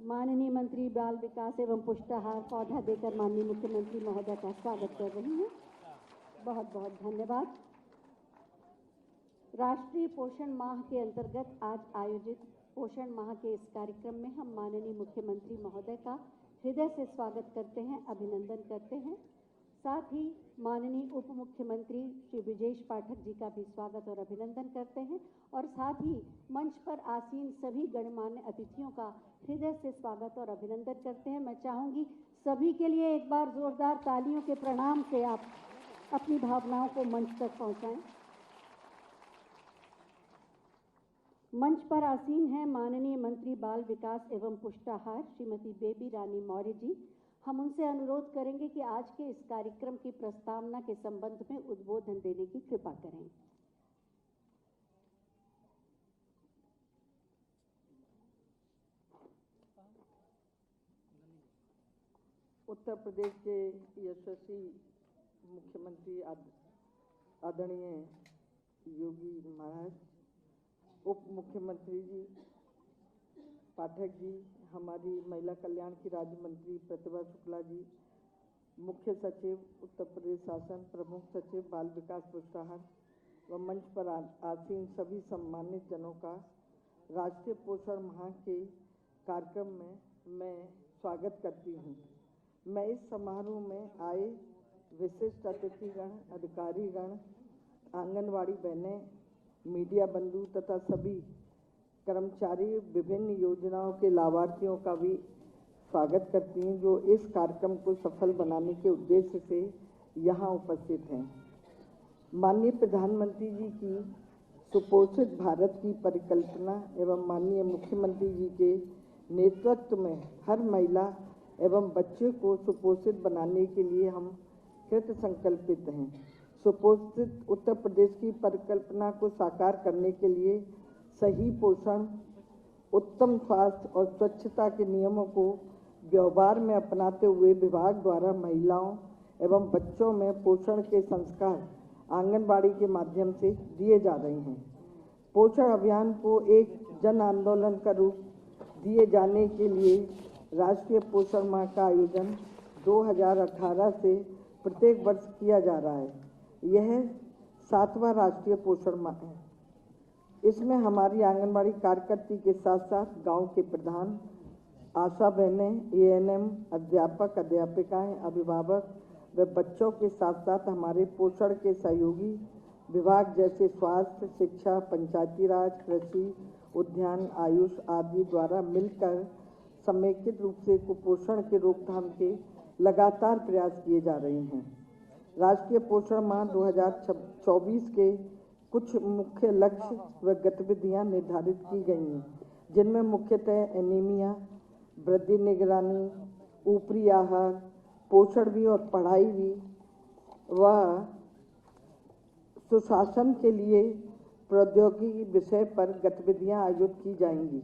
माननीय मंत्री बाल विकास एवं पुष्टाहार पौधा देकर माननीय मुख्यमंत्री महोदय का स्वागत कर रही हूँ। बहुत बहुत धन्यवाद। राष्ट्रीय पोषण माह के अंतर्गत आज आयोजित पोषण माह के इस कार्यक्रम में हम माननीय मुख्यमंत्री महोदय का हृदय से स्वागत करते हैं, अभिनंदन करते हैं। साथ ही माननीय उप मुख्यमंत्री श्री ब्रजेश पाठक जी का भी स्वागत और अभिनंदन करते हैं और साथ ही मंच पर आसीन सभी गणमान्य अतिथियों का हृदय से स्वागत और अभिनंदन करते हैं। मैं चाहूँगी सभी के लिए एक बार जोरदार तालियों के प्रणाम से आप अपनी भावनाओं को मंच तक पहुँचाएं। मंच पर आसीन हैं माननीय मंत्री बाल विकास एवं पुष्टाहार श्रीमती बेबी रानी मौर्य जी। हम उनसे अनुरोध करेंगे कि आज के इस कार्यक्रम की प्रस्तावना के संबंध में उद्बोधन देने की कृपा करें। उत्तर प्रदेश के यशस्वी मुख्यमंत्री आदरणीय योगी महाराज, उप मुख्यमंत्री जी पाठक जी, हमारी महिला कल्याण की राज्य मंत्री प्रतिभा शुक्ला जी, मुख्य सचिव उत्तर प्रदेश शासन, प्रमुख सचिव बाल विकास पुष्टाहार व मंच पर आसीन सभी सम्मानित जनों का राष्ट्रीय पोषण माह के कार्यक्रम में मैं स्वागत करती हूँ। मैं इस समारोह में आए विशिष्ट अतिथिगण, अधिकारीगण, आंगनवाड़ी बहनें, मीडिया बंधु तथा सभी कर्मचारी, विभिन्न योजनाओं के लाभार्थियों का भी स्वागत करती हूँ जो इस कार्यक्रम को सफल बनाने के उद्देश्य से यहाँ उपस्थित हैं। माननीय प्रधानमंत्री जी की सुपोषित भारत की परिकल्पना एवं माननीय मुख्यमंत्री जी के नेतृत्व में हर महिला एवं बच्चे को सुपोषित बनाने के लिए हम कृत संकल्पित हैं। सुपोषित उत्तर प्रदेश की परिकल्पना को साकार करने के लिए सही पोषण, उत्तम स्वास्थ्य और स्वच्छता के नियमों को व्यवहार में अपनाते हुए विभाग द्वारा महिलाओं एवं बच्चों में पोषण के संस्कार आंगनबाड़ी के माध्यम से दिए जा रहे हैं। पोषण अभियान को एक जन आंदोलन का रूप दिए जाने के लिए राष्ट्रीय पोषण माह का आयोजन 2018 से प्रत्येक वर्ष किया जा रहा है। यह 7वां राष्ट्रीय पोषण माह है। इसमें हमारी आंगनबाड़ी कार्यकर्ती के साथ साथ गांव के प्रधान, आशा बहनें, ANM, अध्यापक, अध्यापिकाएं, अभिभावक व बच्चों के साथ साथ हमारे पोषण के सहयोगी विभाग जैसे स्वास्थ्य, शिक्षा, पंचायती राज, कृषि, उद्यान, आयुष आदि द्वारा मिलकर समेकित रूप से कुपोषण के रोकथाम के लगातार प्रयास किए जा रहे हैं। राष्ट्रीय पोषण माह 2024 के कुछ मुख्य लक्ष्य व गतिविधियां निर्धारित की गई हैं, जिनमें मुख्यतः एनीमिया, वृद्धि निगरानी, ऊपरी आहार, पोषण भी और पढ़ाई भी व सुशासन के लिए प्रौद्योगिकी विषय पर गतिविधियां आयोजित की जाएंगी,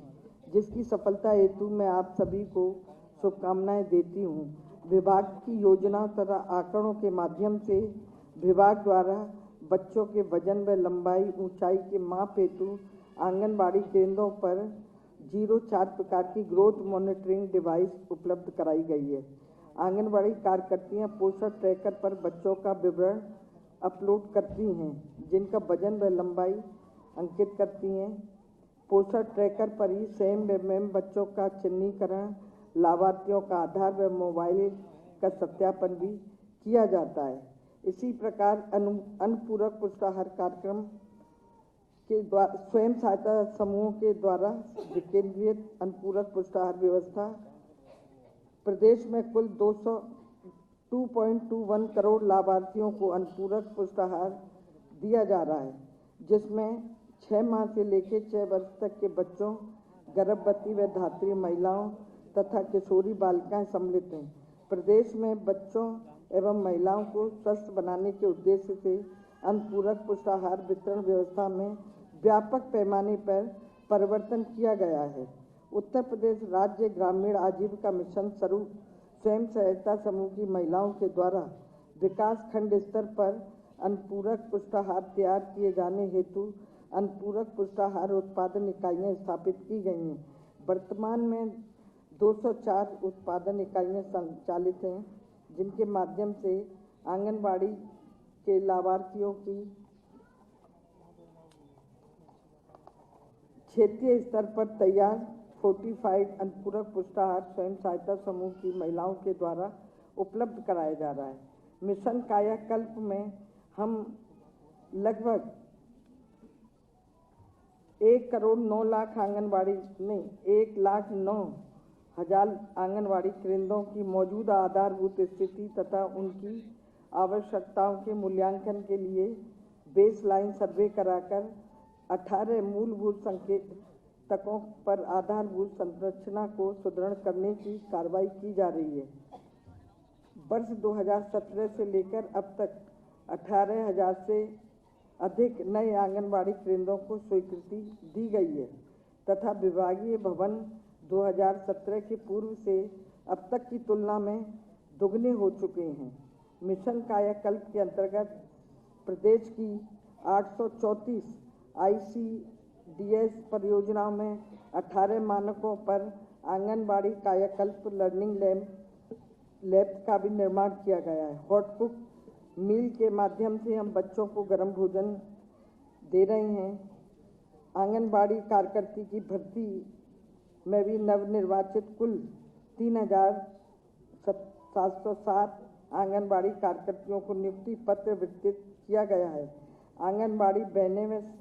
जिसकी सफलता हेतु मैं आप सभी को शुभकामनाएं देती हूं। विभाग की योजनाओं तथा आंकड़ों के माध्यम से विभाग द्वारा बच्चों के वजन व लंबाई, ऊंचाई के माप हेतु आंगनबाड़ी केंद्रों पर 04 प्रकार की ग्रोथ मॉनिटरिंग डिवाइस उपलब्ध कराई गई है। आंगनबाड़ी कार्यकर्तियां पोषण ट्रैकर पर बच्चों का विवरण अपलोड करती हैं, जिनका वजन व लंबाई अंकित करती हैं। पोषण ट्रैकर पर ही सेम व मेम बच्चों का चिन्हीकरण, लाभार्थियों का आधार व मोबाइल का सत्यापन भी किया जाता है। इसी प्रकार अनुपूरक पुष्टाहार कार्यक्रम के द्वारा स्वयं सहायता समूहों के द्वारा विकेंद्रित अनुपूरक पुष्टाहार व्यवस्था प्रदेश में कुल 2.21 करोड़ लाभार्थियों को अनुपूरक पुष्टाहार दिया जा रहा है, जिसमें 6 माह से लेकर 6 वर्ष तक के बच्चों, गर्भवती व धात्री महिलाओं तथा किशोरी बालिकाएं सम्मिलित हैं। प्रदेश में बच्चों एवं महिलाओं को स्वस्थ बनाने के उद्देश्य से अनुपूरक पुष्टाहार वितरण व्यवस्था में व्यापक पैमाने पर परिवर्तन किया गया है। उत्तर प्रदेश राज्य ग्रामीण आजीविका मिशन स्वरूप स्वयं सहायता समूह की महिलाओं के द्वारा विकास खंड स्तर पर अनुपूरक पुष्टाहार तैयार किए जाने हेतु अनुपूरक पुष्टाहार उत्पादन इकाइयाँ स्थापित की गई हैं। वर्तमान में 204 उत्पादन इकाइयां संचालित हैं, जिनके माध्यम से आंगनबाड़ी के लाभार्थियों की क्षेत्रीय स्तर पर तैयार फोर्टिफाइड अनुपूरक पुष्टाहार स्वयं सहायता समूह की महिलाओं के द्वारा उपलब्ध कराया जा रहा है। मिशन कायाकल्प में हम लगभग 1,09,00,000 आंगनबाड़ी में 1,09,000 आंगनबाड़ी केंद्रों की मौजूदा आधारभूत स्थिति तथा उनकी आवश्यकताओं के मूल्यांकन के लिए बेसलाइन सर्वे कराकर 18 मूलभूत संकेतकों पर आधारभूत संरचना को सुदृढ़ करने की कार्रवाई की जा रही है। वर्ष 2017 से लेकर अब तक 18,000 से अधिक नए आंगनबाड़ी केंद्रों को स्वीकृति दी गई है तथा विभागीय भवन 2017 के पूर्व से अब तक की तुलना में दुगने हो चुके हैं। मिशन कायाकल्प के अंतर्गत प्रदेश की 834 ICDS परियोजनाओं में 18 मानकों पर आंगनबाड़ी कायाकल्प लर्निंग लैब का भी निर्माण किया गया है। हॉट कुक मील के माध्यम से हम बच्चों को गर्म भोजन दे रहे हैं। आंगनबाड़ी कार्यकर्ती की भर्ती में भी नवनिर्वाचित कुल 3,707 आंगनबाड़ी कार्यकर्तियों को नियुक्ति पत्र वितरित किया गया है। आंगनबाड़ी बहनें में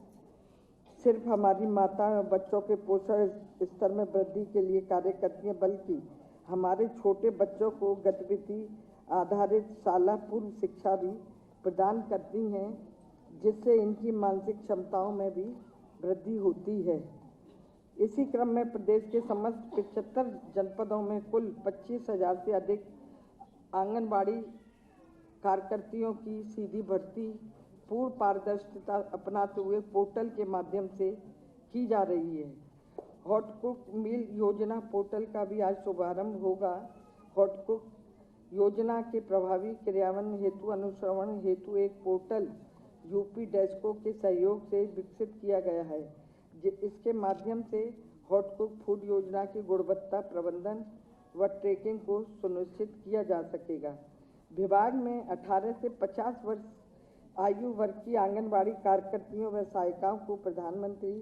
सिर्फ हमारी माता और बच्चों के पोषण स्तर में वृद्धि के लिए कार्य करती हैं, बल्कि हमारे छोटे बच्चों को गतिविधि आधारित शाला पूर्व शिक्षा भी प्रदान करती हैं, जिससे इनकी मानसिक क्षमताओं में भी वृद्धि होती है। इसी क्रम में प्रदेश के समस्त 75 जनपदों में कुल 25,000 से अधिक आंगनबाड़ी कार्यकर्तियों की सीधी भर्ती पूर्ण पारदर्शिता अपनाते हुए पोर्टल के माध्यम से की जा रही है। हॉट कुक मील योजना पोर्टल का भी आज शुभारंभ होगा। हॉट कुक योजना के प्रभावी क्रियान्वयन हेतु अनुश्रवण हेतु एक पोर्टल यूपी डेस्को के सहयोग से विकसित किया गया है। इसके माध्यम से हॉट कुक फूड योजना की गुणवत्ता प्रबंधन व ट्रैकिंग को सुनिश्चित किया जा सकेगा। विभाग में 18 से 50 वर्ष आयु वर्ग की आंगनबाड़ी कार्यकर्तियों व सहायिकाओं को प्रधानमंत्री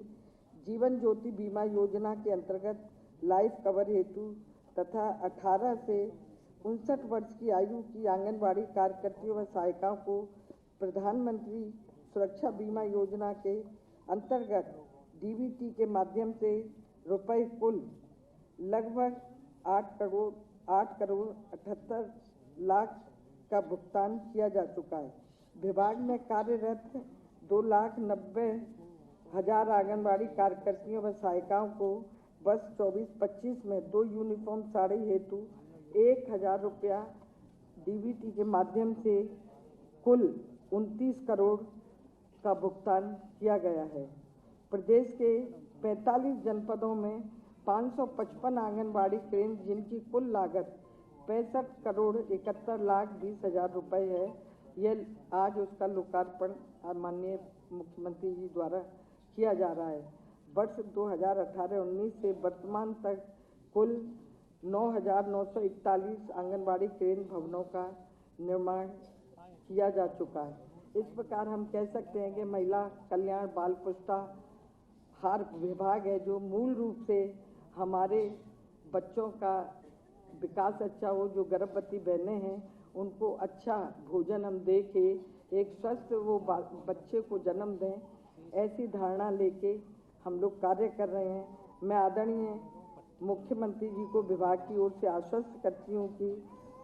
जीवन ज्योति बीमा योजना के अंतर्गत लाइफ कवर हेतु तथा 18 से 59 वर्ष की आयु की आंगनबाड़ी कार्यकर्तियों व सहायिकाओं को प्रधानमंत्री सुरक्षा बीमा योजना के अंतर्गत DBT के माध्यम से रुपए कुल लगभग 8 करोड़ 78 लाख का भुगतान किया जा चुका है। विभाग में कार्यरत 2,90,000 आंगनबाड़ी कार्यकर्तियों व सहायिकाओं को वर्ष 24-25 में 2 यूनिफॉर्म साड़ी हेतु 1,000 रुपया DBT के माध्यम से कुल 29 करोड़ का भुगतान किया गया है। प्रदेश के 45 जनपदों में 555 आंगनबाड़ी केंद्र जिनकी कुल लागत 65 करोड़ 71 लाख 20 हज़ार रुपये है, यह आज उसका लोकार्पण माननीय मुख्यमंत्री जी द्वारा किया जा रहा है। वर्ष 2018-19 से वर्तमान तक कुल 9,941 आंगनबाड़ी केंद्र भवनों का निर्माण किया जा चुका है। इस प्रकार हम कह सकते हैं कि महिला कल्याण बाल पुष्टाहार विभाग है जो मूल रूप से हमारे बच्चों का विकास अच्छा हो, जो गर्भवती बहनें हैं उनको अच्छा भोजन हम दे के एक स्वस्थ वो बच्चे को जन्म दें, ऐसी धारणा लेके हम लोग कार्य कर रहे हैं। मैं आदरणीय मुख्यमंत्री जी को विभाग की ओर से आश्वस्त करती हूँ कि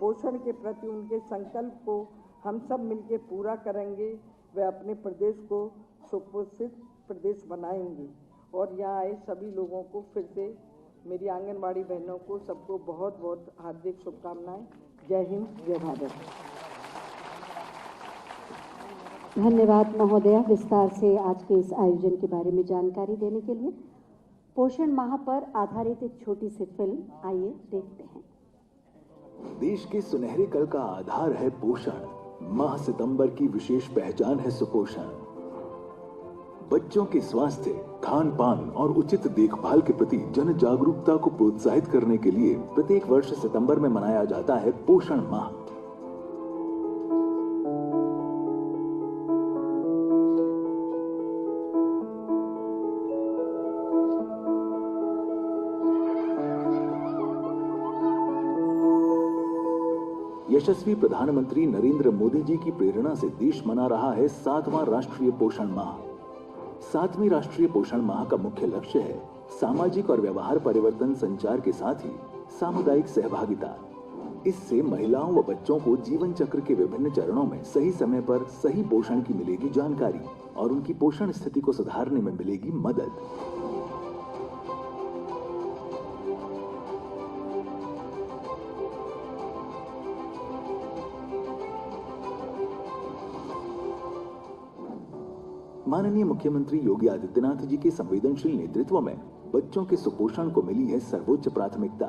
पोषण के प्रति उनके संकल्प को हम सब मिलकर पूरा करेंगे। वे अपने प्रदेश को सुपोषित प्रदेश बनाएंगे और यहाँ आए सभी लोगों को फिर से मेरी आंगनबाड़ी बहनों को सबको बहुत बहुत हार्दिक शुभकामनाएं। जय हिंद, जय भारत। धन्यवाद महोदया, विस्तार से आज के इस आयोजन के बारे में जानकारी देने के लिए। पोषण माह पर आधारित एक छोटी सी फिल्म आइए देखते हैं। देश के सुनहरे कल का आधार है पोषण। माह सितंबर की विशेष पहचान है सुपोषण। बच्चों के स्वास्थ्य, खान पान और उचित देखभाल के प्रति जन जागरूकता को प्रोत्साहित करने के लिए प्रत्येक वर्ष सितंबर में मनाया जाता है पोषण माह। यशस्वी प्रधानमंत्री नरेंद्र मोदी जी की प्रेरणा से देश मना रहा है 7वां राष्ट्रीय पोषण माह। 7वीं राष्ट्रीय पोषण माह का मुख्य लक्ष्य है सामाजिक और व्यवहार परिवर्तन संचार के साथ ही सामुदायिक सहभागिता। इससे महिलाओं व बच्चों को जीवन चक्र के विभिन्न चरणों में सही समय पर सही पोषण की मिलेगी जानकारी और उनकी पोषण स्थिति को सुधारने में मिलेगी मदद। माननीय मुख्यमंत्री योगी आदित्यनाथ जी के संवेदनशील नेतृत्व में बच्चों के सुपोषण को मिली है सर्वोच्च प्राथमिकता।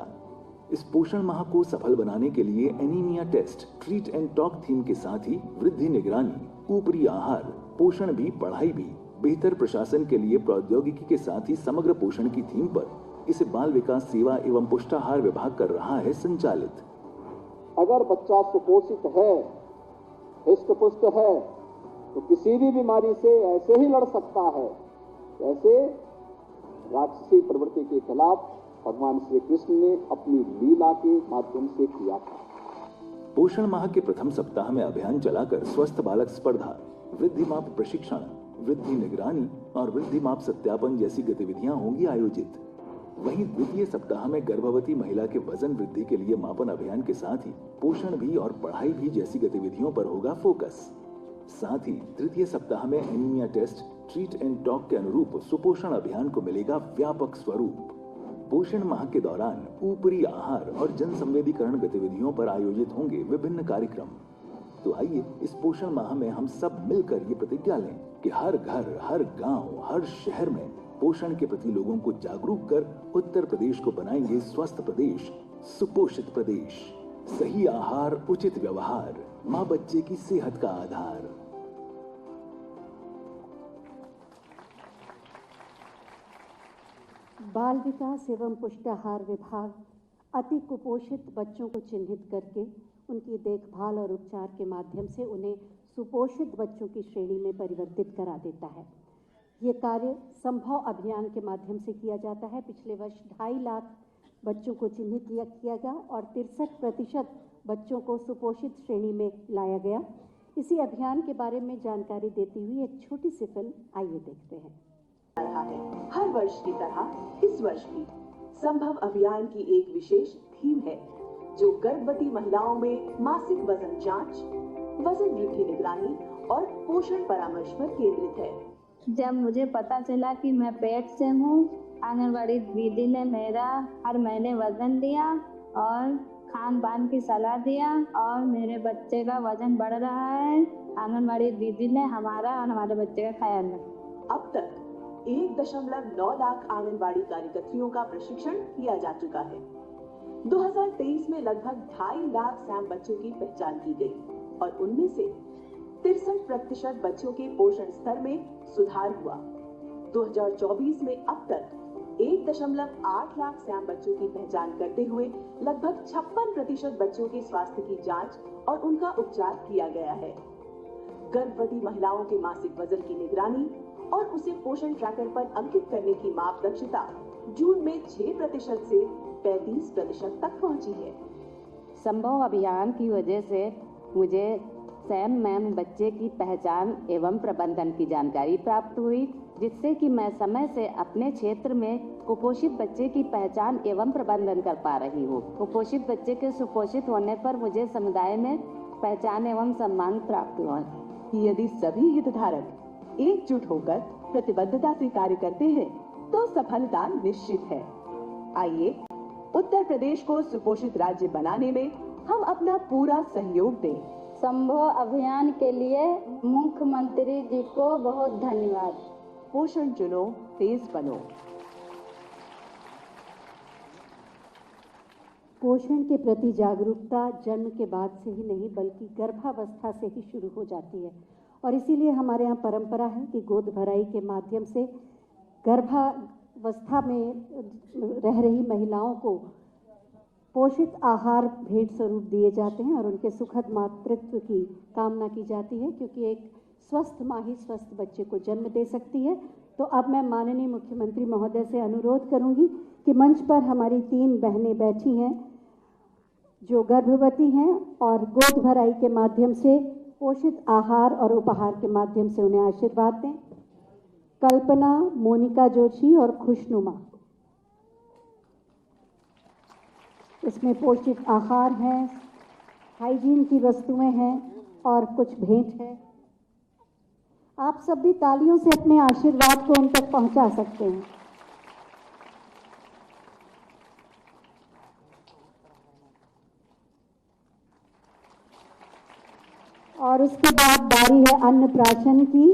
इस पोषण माह को सफल बनाने के लिए anaemia test, treat and talk theme के साथ ही वृद्धि निगरानी, ऊपरी आहार, पोषण भी पढ़ाई भी, बेहतर प्रशासन के लिए प्रौद्योगिकी के साथ ही समग्र पोषण की थीम पर इसे बाल विकास सेवा एवं पुष्टाहार विभाग कर रहा है संचालित। अगर बच्चा सुपोषित है, हृष्ट पुष्ट है, तो किसी भी बीमारी से ऐसे ही लड़ सकता है जैसे राक्षसी प्रवृत्ति के खिलाफ भगवान श्री कृष्ण ने अपनी लीला के माध्यम से किया था। पोषण माह के प्रथम सप्ताह में अभियान चलाकर स्वस्थ बालक स्पर्धा, वृद्धि माप प्रशिक्षण, वृद्धि निगरानी और वृद्धि माप सत्यापन जैसी गतिविधियां होंगी आयोजित। वहीं द्वितीय सप्ताह में गर्भवती महिला के वजन वृद्धि के लिए मापन अभियान के साथ ही पोषण भी और पढ़ाई भी जैसी गतिविधियों पर होगा फोकस। साथ ही तृतीय सप्ताह में anaemia test, treat and talk के अनुरूप सुपोषण अभियान को मिलेगा व्यापक स्वरूप। पोषण माह के दौरान ऊपरी आहार और जन संवेदीकरण गतिविधियों पर आयोजित होंगे विभिन्न कार्यक्रम। तो आइए इस पोषण माह में हम सब मिलकर ये प्रतिज्ञा लें कि हर घर, हर गांव, हर शहर में पोषण के प्रति लोगों को जागरूक कर उत्तर प्रदेश को बनाएंगे स्वस्थ प्रदेश, सुपोषित प्रदेश। सही आहार, उचित व्यवहार, माँ बच्चे की सेहत का आधार। बाल विकास एवं पुष्टाहार विभाग अति कुपोषित बच्चों को चिन्हित करके उनकी देखभाल और उपचार के माध्यम से उन्हें सुपोषित बच्चों की श्रेणी में परिवर्तित करा देता है। ये कार्य संभव अभियान के माध्यम से किया जाता है। पिछले वर्ष 2.5 लाख बच्चों को चिन्हित किया गया और 63% बच्चों को सुपोषित श्रेणी में लाया गया। इसी अभियान के बारे में जानकारी देती हुई एक छोटी सी फिल्म आइए देखते हैं। रहा है। हर वर्ष की तरह इस वर्ष भी संभव अभियान की एक विशेष थीम है जो गर्भवती महिलाओं में मासिक वजन जांच, वजन वृद्धि निगरानी और पोषण परामर्श पर केंद्रित है। जब मुझे पता चला कि मैं पेट से हूँ, आंगनबाड़ी दीदी ने मेरा हर महीने वजन लिया और खान पान की सलाह दिया और मेरे बच्चे का वजन बढ़ रहा है। आंगनबाड़ी दीदी ने हमारा और हमारे बच्चे का ख्याल रखा। अब तक 1.9 लाख आंगनबाड़ी कार्यकर्तियों का प्रशिक्षण किया जा चुका है। 2023 में लगभग 2.5 लाख सैम बच्चों की पहचान की गई और उनमें से 63% बच्चों के पोषण स्तर में सुधार हुआ। 2024 में अब तक 1.8 लाख सैम बच्चों की पहचान करते हुए लगभग 56% बच्चों के स्वास्थ्य की जांच और उनका उपचार किया गया है। गर्भवती महिलाओं के मासिक वजन की निगरानी और उसे पोषण ट्रैकर पर अंकित करने की माप दक्षता जून में 6% से 35% तक पहुंची है। संभव अभियान की वजह से मुझे सैम मैम बच्चे की पहचान एवं प्रबंधन की जानकारी प्राप्त हुई, जिससे कि मैं समय से अपने क्षेत्र में कुपोषित बच्चे की पहचान एवं प्रबंधन कर पा रही हूँ। कुपोषित बच्चे के सुपोषित होने पर मुझे समुदाय में पहचान एवं सम्मान प्राप्त हुआ। यदि सभी हितधारक एकजुट होकर प्रतिबद्धता से कार्य करते हैं तो सफलता निश्चित है। आइए उत्तर प्रदेश को सुपोषित राज्य बनाने में हम अपना पूरा सहयोग दें। संभव अभियान के लिए मुख्यमंत्री जी को बहुत धन्यवाद। पोषण चुनो, तेज बनो। पोषण के प्रति जागरूकता जन्म के बाद से ही नहीं बल्कि गर्भावस्था से ही शुरू हो जाती है और इसीलिए हमारे यहाँ परंपरा है कि गोद भराई के माध्यम से गर्भावस्था में रह रही महिलाओं को पोषित आहार भेंट स्वरूप दिए जाते हैं और उनके सुखद मातृत्व की कामना की जाती है, क्योंकि एक स्वस्थ माँ ही स्वस्थ बच्चे को जन्म दे सकती है। तो अब मैं माननीय मुख्यमंत्री महोदय से अनुरोध करूंगी कि मंच पर हमारी 3 बहनें बैठी हैं जो गर्भवती हैं और गोद भराई के माध्यम से पोषित आहार और उपहार के माध्यम से उन्हें आशीर्वाद दें। कल्पना, मोनिका जोशी और खुशनुमा। इसमें पोषित आहार है, हाइजीन की वस्तुएं हैं और कुछ भेंट है। आप सब भी तालियों से अपने आशीर्वाद को उन तक पहुंचा सकते हैं। और उसके बाद बारी है अन्नप्राशन की।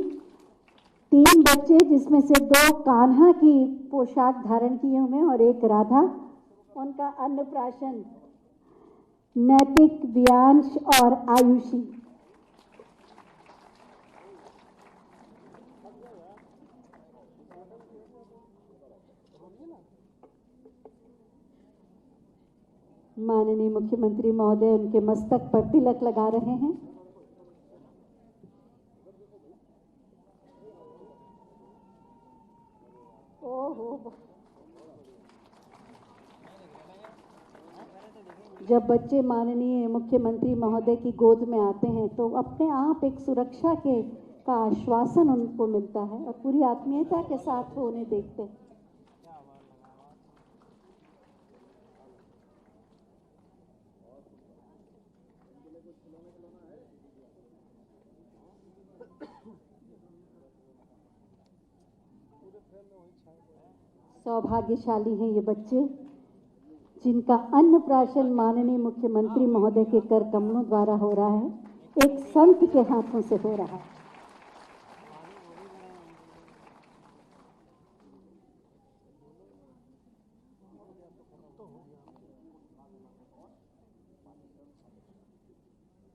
3 बच्चे, जिसमें से 2 कान्हा की पोशाक धारण किए हुए और एक राधा, उनका अन्नप्राशन नैतिक, व्यांश और आयुषी। माननीय मुख्यमंत्री महोदय उनके मस्तक पर तिलक लगा रहे हैं। ओहो, जब बच्चे माननीय मुख्यमंत्री महोदय की गोद में आते हैं तो अपने आप एक सुरक्षा का आश्वासन उनको मिलता है और पूरी आत्मीयता के साथ वो उन्हें देखते हैं। सौभाग्यशाली हैं ये बच्चे जिनका अन्नप्राशन माननीय मुख्यमंत्री महोदय के कर कमलों द्वारा हो रहा है, एक संत के हाथों से हो रहा है।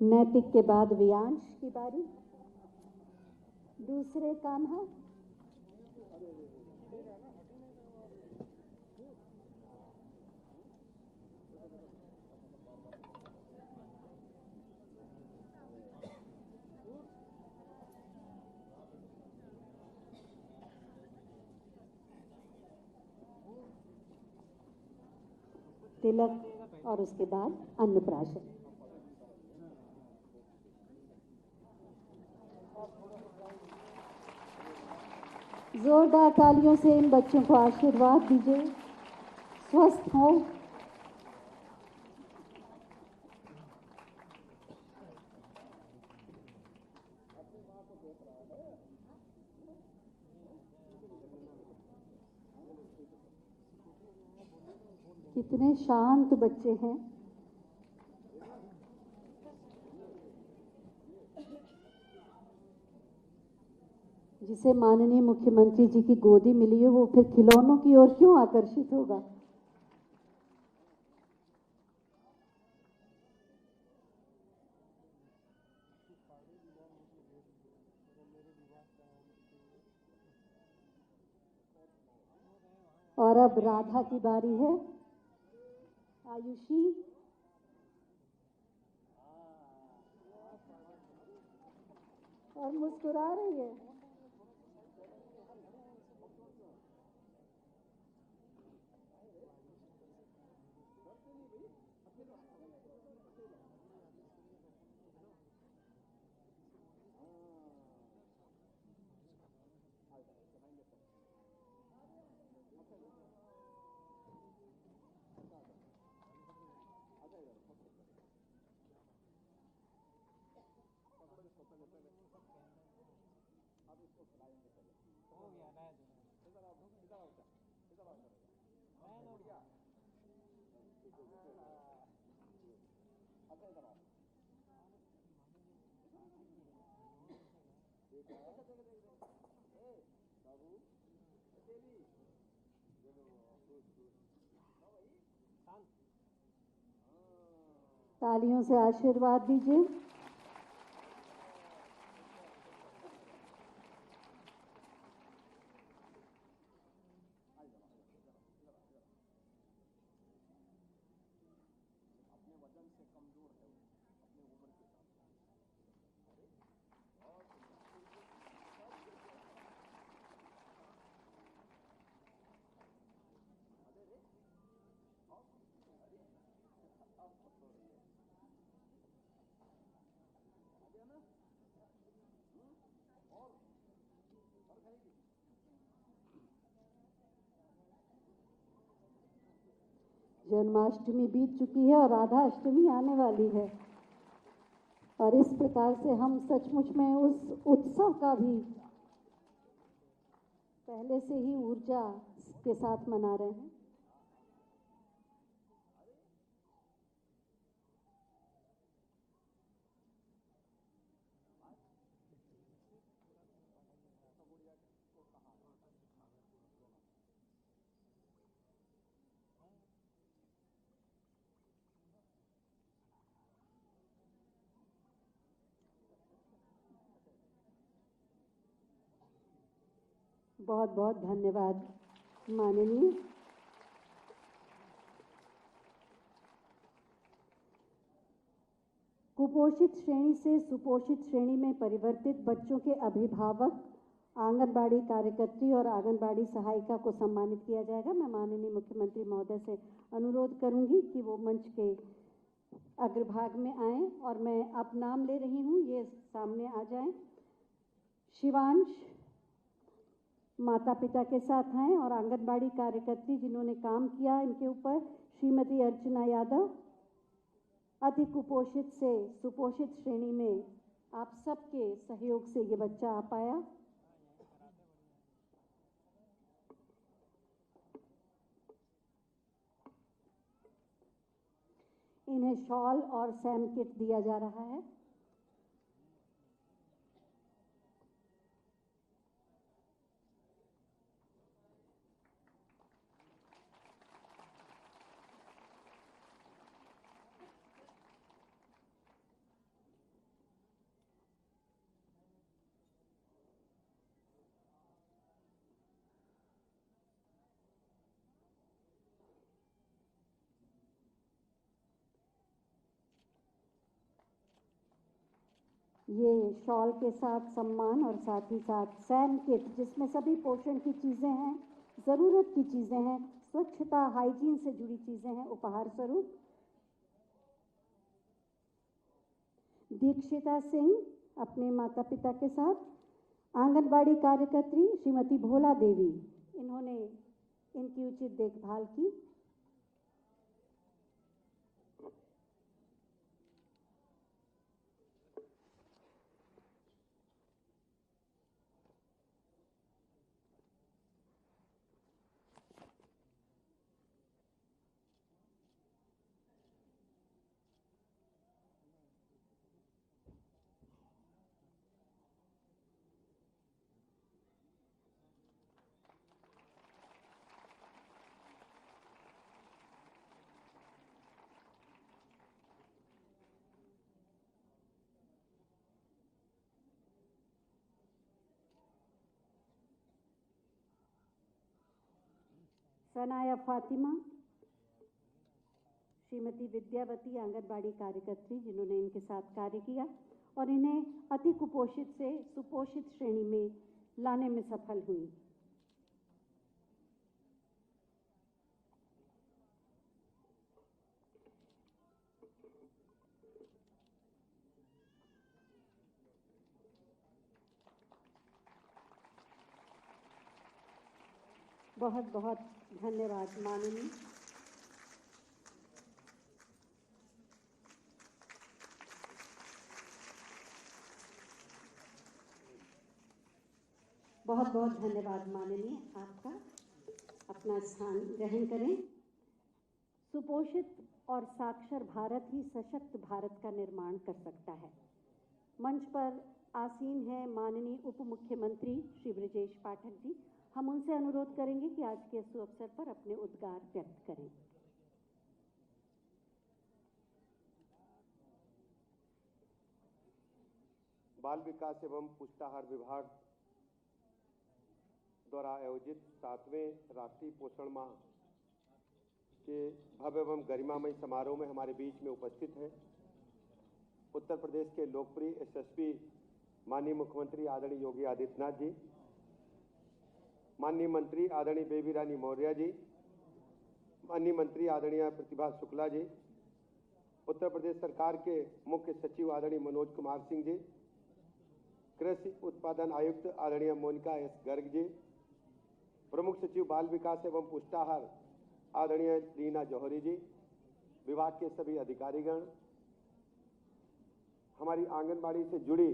नैतिक के बाद व्यांश की बारी। दूसरे कान्हा, तिलक और उसके बाद अन्नप्राशन। जोरदार तालियों से इन बच्चों को आशीर्वाद दीजिए, स्वस्थ हो। कितने शांत बच्चे हैं। जिसे माननीय मुख्यमंत्री जी की गोदी मिली है वो फिर खिलौनों की ओर क्यों आकर्षित होगा। और अब राधा की बारी है। आयुषी, और मुस्कुरा रही है। तालियों से आशीर्वाद दीजिए। जन्माष्टमी बीत चुकी है और राधा अष्टमी आने वाली है और इस प्रकार से हम सचमुच में उस उत्सव का भी पहले से ही ऊर्जा के साथ मना रहे हैं। बहुत बहुत धन्यवाद माननीय। कुपोषित श्रेणी से सुपोषित श्रेणी में परिवर्तित बच्चों के अभिभावक, आंगनबाड़ी कार्यकर्त्री और आंगनबाड़ी सहायिका को सम्मानित किया जाएगा। मैं माननीय मुख्यमंत्री महोदय से अनुरोध करूंगी कि वो मंच के अग्रभाग में आएं और मैं अब नाम ले रही हूं, ये सामने आ जाएं। शिवांश माता पिता के साथ हैं और आंगनबाड़ी कार्यकर्त्री जिन्होंने काम किया इनके ऊपर, श्रीमती अर्चना यादव। अति कुपोषित से सुपोषित श्रेणी में आप सबके सहयोग से ये बच्चा आ पाया। इन्हें शॉल और सैम किट दिया जा रहा है। ये शॉल के साथ सम्मान और साथ ही साथ सैम किट जिसमें सभी पोषण की चीज़ें हैं, ज़रूरत की चीज़ें हैं, स्वच्छता हाइजीन से जुड़ी चीज़ें हैं, उपहार स्वरूप। दीक्षिता सिंह अपने माता पिता के साथ, आंगनबाड़ी कार्यकर्त्री श्रीमती भोला देवी, इन्होंने इनकी उचित देखभाल की। सनाया फातिमा, श्रीमती विद्यावती आंगनबाड़ी कार्यकर्त्री जिन्होंने इनके साथ कार्य किया और इन्हें अति कुपोषित से सुपोषित श्रेणी में लाने में सफल हुई। बहुत बहुत धन्यवाद माननीय। बहुत बहुत धन्यवाद माननीय आपका। अपना स्थान ग्रहण करें। सुपोषित और साक्षर भारत ही सशक्त भारत का निर्माण कर सकता है। मंच पर आसीन है माननीय उप मुख्यमंत्री श्री ब्रजेश पाठक जी। हम उनसे अनुरोध करेंगे कि आज के इस अवसर पर अपने उद्गार व्यक्त करें। बाल विकास एवं पुष्टाहार विभाग द्वारा आयोजित 7वें राष्ट्रीय पोषण माह के भव्य एवं गरिमामय समारोह में हमारे बीच में उपस्थित हैं उत्तर प्रदेश के लोकप्रिय यशस्वी माननीय मुख्यमंत्री आदरणीय योगी आदित्यनाथ जी, माननीय मंत्री आदरणीय बेबी रानी मौर्य जी, माननीय मंत्री आदरणीय प्रतिभा शुक्ला जी, उत्तर प्रदेश सरकार के मुख्य सचिव आदरणीय मनोज कुमार सिंह जी, कृषि उत्पादन आयुक्त आदरणीय मोनिका एस गर्ग जी, प्रमुख सचिव बाल विकास एवं पुष्टाहार आदरणीय रीना जौहरी जी, विभाग के सभी अधिकारीगण, हमारी आंगनबाड़ी से जुड़ी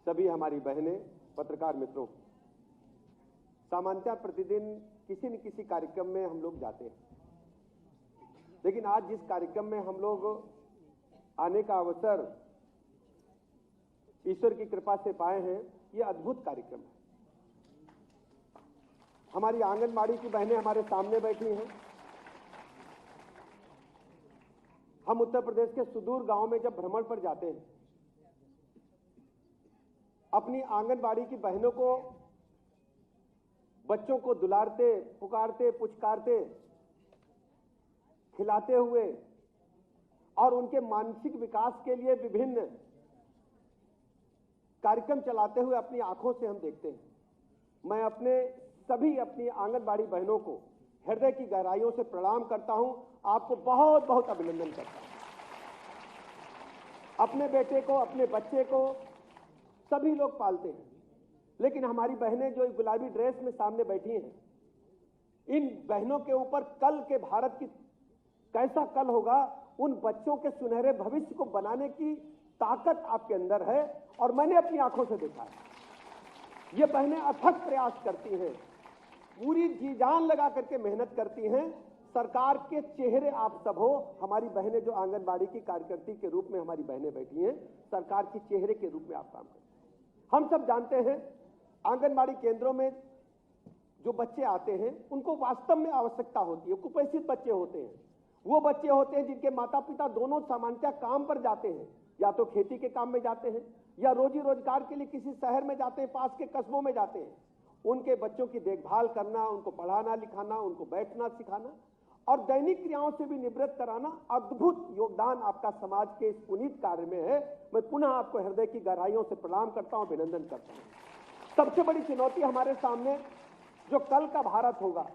सभी हमारी बहनें, पत्रकार मित्रों, सामान्यतः प्रतिदिन किसी न किसी कार्यक्रम में हम लोग जाते हैं, लेकिन आज जिस कार्यक्रम में हम लोग आने का अवसर ईश्वर की कृपा से पाए हैं, ये अद्भुत कार्यक्रम है। हमारी आंगनबाड़ी की बहनें हमारे सामने बैठी हैं। हम उत्तर प्रदेश के सुदूर गांव में जब भ्रमण पर जाते हैं, अपनी आंगनबाड़ी की बहनों को, बच्चों को दुलारते, पुकारते, पुचकारते, खिलाते हुए और उनके मानसिक विकास के लिए विभिन्न कार्यक्रम चलाते हुए अपनी आंखों से हम देखते हैं। मैं अपनी आंगनबाड़ी बहनों को हृदय की गहराइयों से प्रणाम करता हूं, आपको बहुत बहुत अभिनंदन करता हूं। अपने बेटे को, अपने बच्चे को सभी लोग पालते हैं, लेकिन हमारी बहनें जो गुलाबी ड्रेस में सामने बैठी हैं, इन बहनों के ऊपर कल के भारत की कैसा कल होगा, उन बच्चों के सुनहरे भविष्य को बनाने की ताकत आपके अंदर है और मैंने अपनी आंखों से देखा है। ये बहनें अथक प्रयास करती हैं, पूरी जी जान लगा करके मेहनत करती हैं। सरकार के चेहरे आप सब हो, हमारी बहनें जो आंगनबाड़ी की कार्यकर्ती के रूप में हमारी बहनें बैठी हैं, सरकार के चेहरे के रूप में आप काम करते हैं। हम सब जानते हैं आंगनबाड़ी केंद्रों में जो बच्चे आते हैं उनको वास्तव में आवश्यकता होती है। कुपोषित बच्चे होते हैं, वो बच्चे होते हैं जिनके माता पिता दोनों सामान्यतः काम पर जाते हैं, या तो खेती के काम में जाते हैं या रोजी रोजगार के लिए किसी शहर में जाते हैं, पास के कस्बों में जाते हैं। उनके बच्चों की देखभाल करना, उनको पढ़ाना लिखाना, उनको बैठना सिखाना और दैनिक क्रियाओं से भी निवृत्त कराना अद्भुत योगदान आपका समाज के इस पुनीत कार्य में है। मैं पुनः आपको हृदय की गहराइयों से प्रणाम करता हूं, अभिनंदन करता हूं। सबसे बड़ी चुनौती हमारे सामने जो कल का भारत होगा,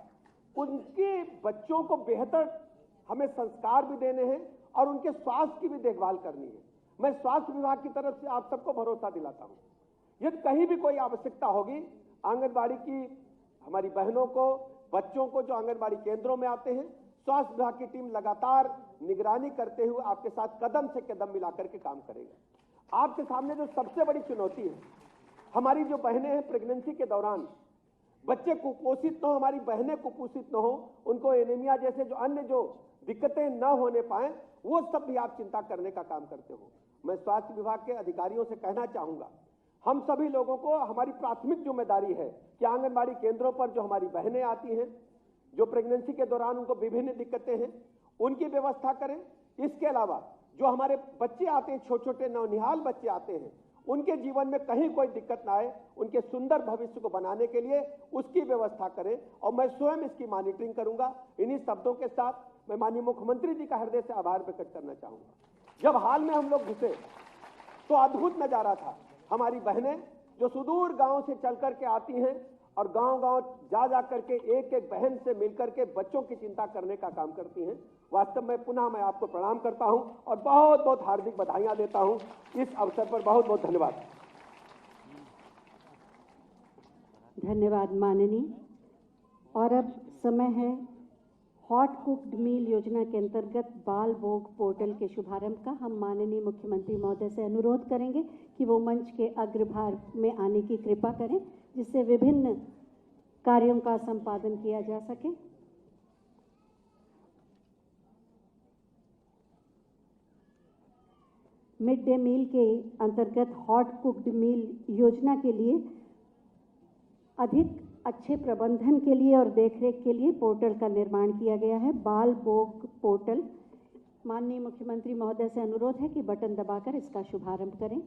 उनके बच्चों को बेहतर हमें संस्कार भी देने हैं और उनके स्वास्थ्य की भी देखभाल करनी है। मैं स्वास्थ्य विभाग की तरफ से आप सबको भरोसा दिलाता हूं, यदि कहीं भी कोई आवश्यकता होगी, आंगनबाड़ी की हमारी बहनों को, बच्चों को जो आंगनबाड़ी केंद्रों में आते हैं, स्वास्थ्य विभाग की टीम लगातार निगरानी करते हुए आपके साथ कदम से कदम मिलाकर के काम करेगा। आपके सामने जो सबसे बड़ी चुनौती है, हमारी जो बहनें हैं प्रेगनेंसी के दौरान बच्चे कुपोषित न हो, हमारी बहनें कुपोषित न हो, उनको एनीमिया जैसे जो अन्य जो दिक्कतें न होने पाए, वो सब भी आप चिंता करने का काम करते हो। मैं स्वास्थ्य विभाग के अधिकारियों से कहना चाहूंगा, हम सभी लोगों को हमारी प्राथमिक जिम्मेदारी है कि आंगनबाड़ी केंद्रों पर जो हमारी बहनें आती हैं, जो प्रेगनेंसी के दौरान उनको विभिन्न दिक्कतें हैं, उनकी व्यवस्था करें। इसके अलावा जो हमारे बच्चे आते हैं, छोटे छोटे नवनिहाल बच्चे आते हैं, उनके जीवन में कहीं कोई दिक्कत ना आए, उनके सुंदर भविष्य को बनाने के लिए उसकी व्यवस्था करें और मैं स्वयं इसकी मॉनिटरिंग करूंगा। इन्हीं शब्दों के साथ मैं माननीय मुख्यमंत्री जी का हृदय से आभार प्रकट करना चाहूंगा। जब हाल में हम लोग घुसे तो अद्भुत नजारा था। हमारी बहनें जो सुदूर गांव से चल करके आती हैं और गांव-गांव जा करके एक एक बहन से मिलकर के बच्चों की चिंता करने का काम करती हैं। वास्तव में पुनः मैं आपको प्रणाम करता हूं और बहुत बहुत हार्दिक बधाइयां देता हूं। इस अवसर पर बहुत बहुत धन्यवाद। धन्यवाद माननीय। और अब समय है हॉट कुक्ड मील योजना के अंतर्गत बाल भोग पोर्टल के शुभारंभ का। हम माननीय मुख्यमंत्री महोदय से अनुरोध करेंगे कि वो मंच के अग्रभाग में आने की कृपा करें, जिससे विभिन्न कार्यों का संपादन किया जा सके। मिड डे मील के अंतर्गत हॉट कुक्ड मील योजना के लिए अधिक अच्छे प्रबंधन के लिए और देखरेख के लिए पोर्टल का निर्माण किया गया है, बाल भोग पोर्टल। माननीय मुख्यमंत्री महोदय से अनुरोध है कि बटन दबाकर इसका शुभारंभ करें।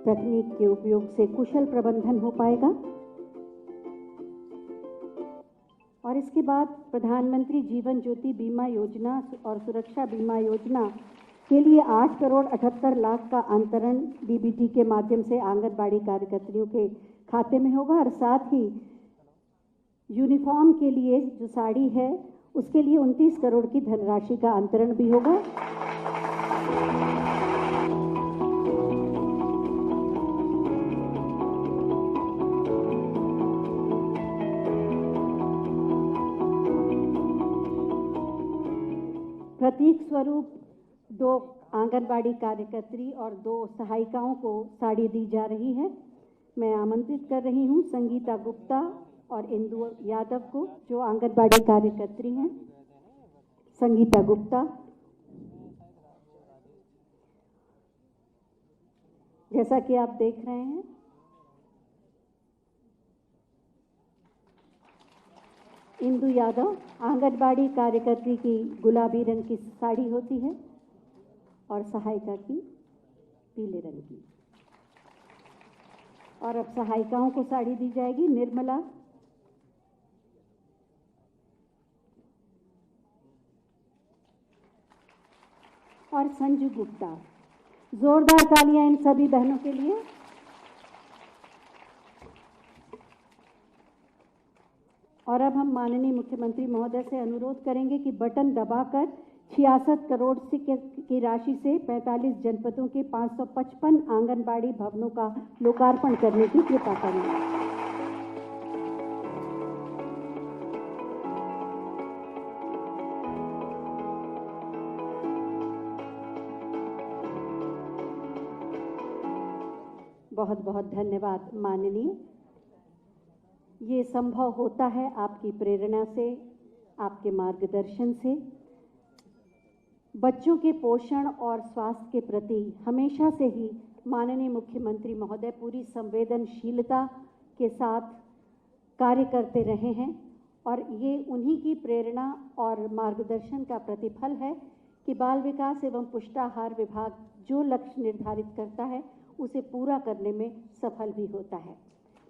तकनीक के उपयोग से कुशल प्रबंधन हो पाएगा। और इसके बाद प्रधानमंत्री जीवन ज्योति बीमा योजना और सुरक्षा बीमा योजना के लिए 8 करोड़ 78 लाख का अंतरण डीबीटी के माध्यम से आंगनबाड़ी कार्यकर्तियों के खाते में होगा। और साथ ही यूनिफॉर्म के लिए जो साड़ी है उसके लिए 29 करोड़ की धनराशि का अंतरण भी होगा। प्रतीक स्वरूप 2 आंगनबाड़ी कार्यकर्त्री और 2 सहायिकाओं को साड़ी दी जा रही है। मैं आमंत्रित कर रही हूं संगीता गुप्ता और इंदु यादव को, जो आंगनबाड़ी कार्यकर्त्री हैं। संगीता गुप्ता, जैसा कि आप देख रहे हैं इंदु यादव, आंगनबाड़ी कार्यकर्त्री की गुलाबी रंग की साड़ी होती है और सहायिका की पीले रंग की। और अब सहायिकाओं को साड़ी दी जाएगी। निर्मला, और संजू गुप्ता। जोरदार तालियां इन सभी बहनों के लिए। और अब हम माननीय मुख्यमंत्री महोदय से अनुरोध करेंगे कि बटन दबाकर 66 करोड़ की राशि से 45 जनपदों के 555 आंगनबाड़ी भवनों का लोकार्पण करने की कृपा करें। बहुत बहुत धन्यवाद माननीय। ये संभव होता है आपकी प्रेरणा से, आपके मार्गदर्शन से। बच्चों के पोषण और स्वास्थ्य के प्रति हमेशा से ही माननीय मुख्यमंत्री महोदय पूरी संवेदनशीलता के साथ कार्य करते रहे हैं और ये उन्हीं की प्रेरणा और मार्गदर्शन का प्रतिफल है कि बाल विकास एवं पुष्टाहार विभाग जो लक्ष्य निर्धारित करता है उसे पूरा करने में सफल भी होता है।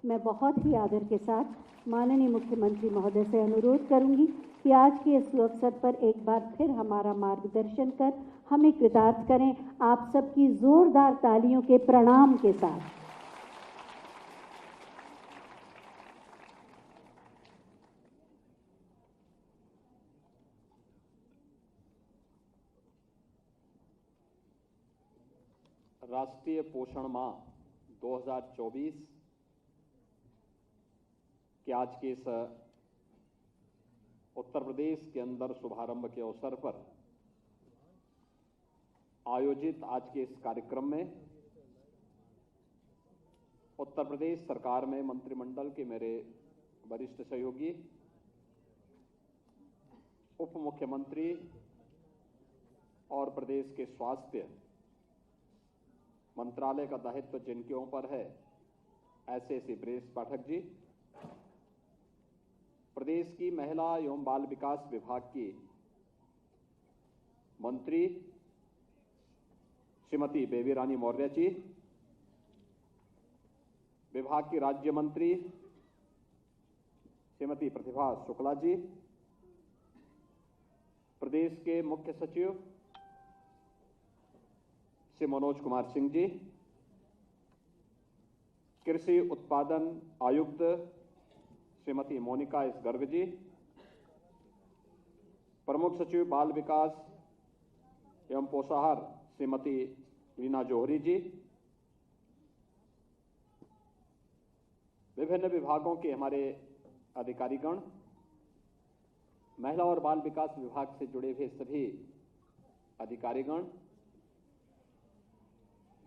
मैं बहुत ही आदर के साथ माननीय मुख्यमंत्री महोदय से अनुरोध करूंगी कि आज के इस अवसर पर एक बार फिर हमारा मार्गदर्शन कर हमें कृतार्थ करें, आप सबकी जोरदार तालियों के प्रणाम के साथ। राष्ट्रीय पोषण माह 2024 के आज के इस उत्तर प्रदेश के अंदर शुभारंभ के अवसर पर आयोजित आज के इस कार्यक्रम में उत्तर प्रदेश सरकार में मंत्रिमंडल के मेरे वरिष्ठ सहयोगी, उप मुख्यमंत्री और प्रदेश के स्वास्थ्य मंत्रालय का दायित्व जिनके ऊपर है, ऐसे श्री ब्रेस पाठक जी, प्रदेश की महिला एवं बाल विकास विभाग की मंत्री श्रीमती बेबी रानी मौर्य जी, विभाग की राज्य मंत्री श्रीमती प्रतिभा शुक्ला जी, प्रदेश के मुख्य सचिव श्री मनोज कुमार सिंह जी, कृषि उत्पादन आयुक्त श्रीमती मोनिका एस गर्ग जी, प्रमुख सचिव बाल विकास एवं पोषाहार श्रीमती रीना जौहरी जी, विभिन्न विभागों के हमारे अधिकारीगण, महिला और बाल विकास विभाग से जुड़े हुए सभी अधिकारीगण,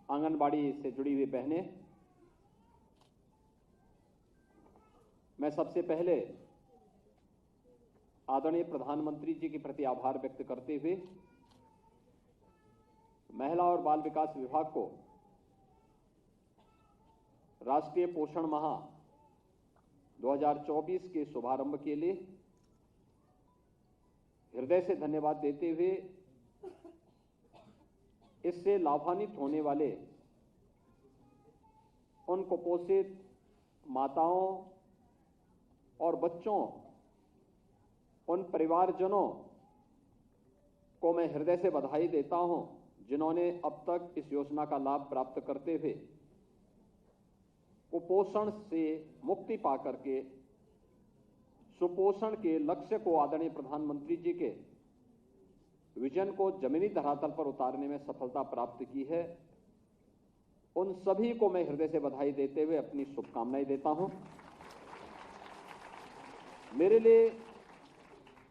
आंगनबाड़ी से जुड़ी हुई बहनें, मैं सबसे पहले आदरणीय प्रधानमंत्री जी के प्रति आभार व्यक्त करते हुए महिला और बाल विकास विभाग को राष्ट्रीय पोषण माह 2024 के शुभारंभ के लिए हृदय से धन्यवाद देते हुए इससे लाभान्वित होने वाले उन कुपोषित माताओं और बच्चों, उन परिवारजनों को मैं हृदय से बधाई देता हूं, जिन्होंने अब तक इस योजना का लाभ प्राप्त करते हुए कुपोषण से मुक्ति पा करके सुपोषण के लक्ष्य को आदरणीय प्रधानमंत्री जी के विजन को जमीनी धरातल पर उतारने में सफलता प्राप्त की है, उन सभी को मैं हृदय से बधाई देते हुए अपनी शुभकामनाएं देता हूं। मेरे लिए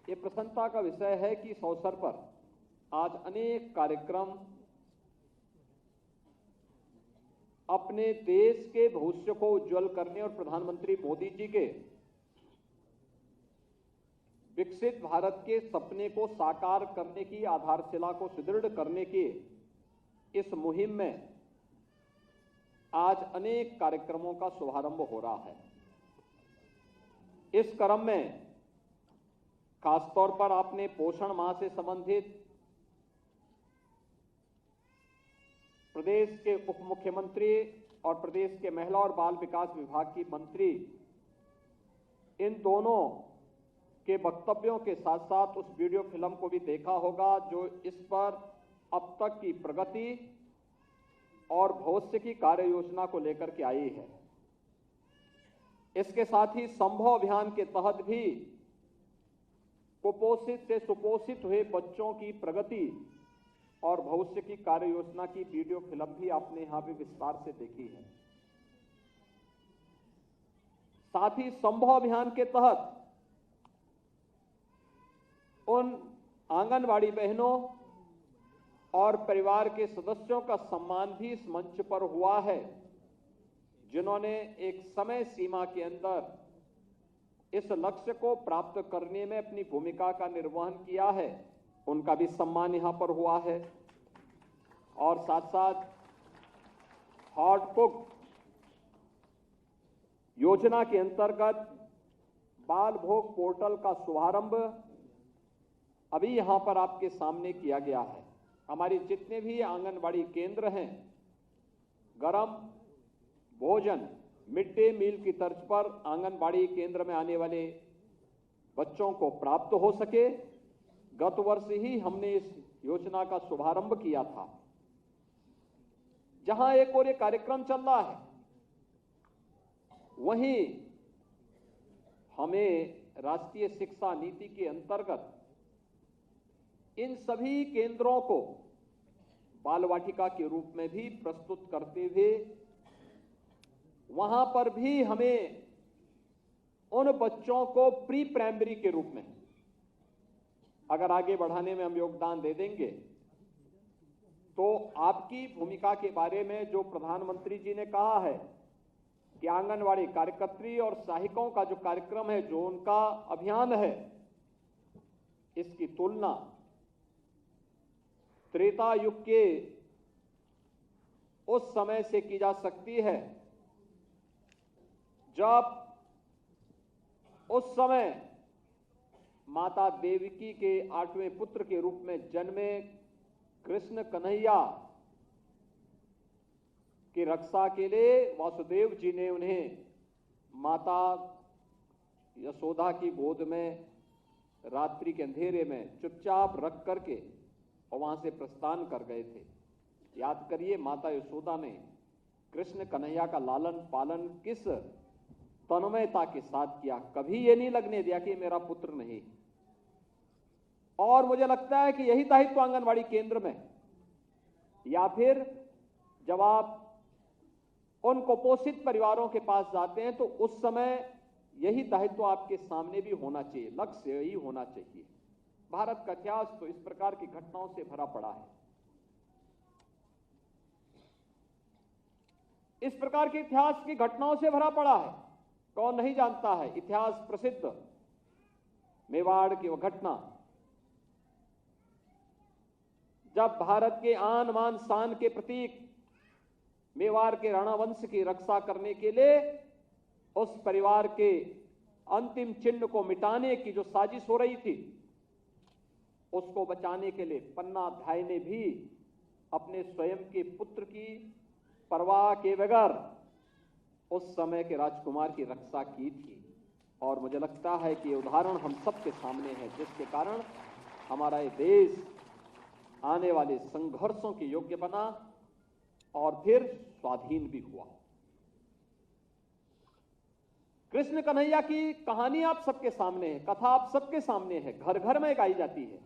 ये प्रसन्नता का विषय है कि इस अवसर पर आज अनेक कार्यक्रम अपने देश के भविष्य को उज्जवल करने और प्रधानमंत्री मोदी जी के विकसित भारत के सपने को साकार करने की आधारशिला को सुदृढ़ करने की इस मुहिम में आज अनेक कार्यक्रमों का शुभारंभ हो रहा है। इस क्रम में खासतौर पर आपने पोषण माह से संबंधित प्रदेश के उप मुख्यमंत्री और प्रदेश के महिला और बाल विकास विभाग की मंत्री इन दोनों के वक्तव्यों के साथ साथ उस वीडियो फिल्म को भी देखा होगा जो इस पर अब तक की प्रगति और भविष्य की कार्य योजना को लेकर के आई है। इसके साथ ही संभव अभियान के तहत भी कुपोषित से सुपोषित हुए बच्चों की प्रगति और भविष्य की कार्य योजना की वीडियो फिल्म भी आपने यहां भी विस्तार से देखी है। साथ ही संभव अभियान के तहत उन आंगनवाड़ी बहनों और परिवार के सदस्यों का सम्मान भी इस मंच पर हुआ है जिन्होंने एक समय सीमा के अंदर इस लक्ष्य को प्राप्त करने में अपनी भूमिका का निर्वहन किया है, उनका भी सम्मान यहां पर हुआ है। और साथ साथ हॉट कुक योजना के अंतर्गत बाल भोग पोर्टल का शुभारंभ अभी यहां पर आपके सामने किया गया है। हमारे जितने भी आंगनबाड़ी केंद्र हैं, गरम भोजन मिड डे मील की तर्ज पर आंगनबाड़ी केंद्र में आने वाले बच्चों को प्राप्त हो सके। गत वर्ष ही हमने इस योजना का शुभारंभ किया था। जहां एक और एक कार्यक्रम चल रहा है, वहीं हमें राष्ट्रीय शिक्षा नीति के अंतर्गत इन सभी केंद्रों को बाल वाटिका के रूप में भी प्रस्तुत करते हुए वहां पर भी हमें उन बच्चों को प्री प्राइमरी के रूप में अगर आगे बढ़ाने में हम योगदान दे देंगे तो आपकी भूमिका के बारे में जो प्रधानमंत्री जी ने कहा है कि आंगनवाड़ी कार्यकर्त्री और सहायिकाओं का जो कार्यक्रम है, जो उनका अभियान है, इसकी तुलना त्रेता युग के उस समय से की जा सकती है जब उस समय माता देवकी के 8वें पुत्र के रूप में जन्मे कृष्ण कन्हैया की रक्षा के लिए वासुदेव जी ने उन्हें माता यशोदा की गोद में रात्रि के अंधेरे में चुपचाप रख करके और वहां से प्रस्थान कर गए थे। याद करिए, माता यशोदा ने कृष्ण कन्हैया का लालन पालन किस तन्मयता के साथ किया, कभी ये नहीं लगने दिया कि मेरा पुत्र नहीं। और मुझे लगता है कि यही दायित्व आंगनवाड़ी केंद्र में या फिर जब आप उन कुपोषित परिवारों के पास जाते हैं तो उस समय यही दायित्व आपके सामने भी होना चाहिए, लक्ष्य यही होना चाहिए। भारत का इतिहास तो इस प्रकार की घटनाओं से भरा पड़ा है। इस प्रकार के इतिहास की घटनाओं से भरा पड़ा है। कौन नहीं जानता है इतिहास प्रसिद्ध मेवाड़ की वह घटना, जब भारत के आन मान शान के प्रतीक मेवाड़ के राणा वंश की रक्षा करने के लिए उस परिवार के अंतिम चिन्ह को मिटाने की जो साजिश हो रही थी, उसको बचाने के लिए पन्ना भाई ने भी अपने स्वयं के पुत्र की परवाह के बगैर उस समय के राजकुमार की रक्षा की थी। और मुझे लगता है कि ये उदाहरण हम सबके सामने है, जिसके कारण हमारा ये देश आने वाले संघर्षों के योग्य बना और फिर स्वाधीन भी हुआ। कृष्ण कन्हैया की कहानी आप सबके सामने है, कथा आप सबके सामने है, घर घर में गाई जाती है।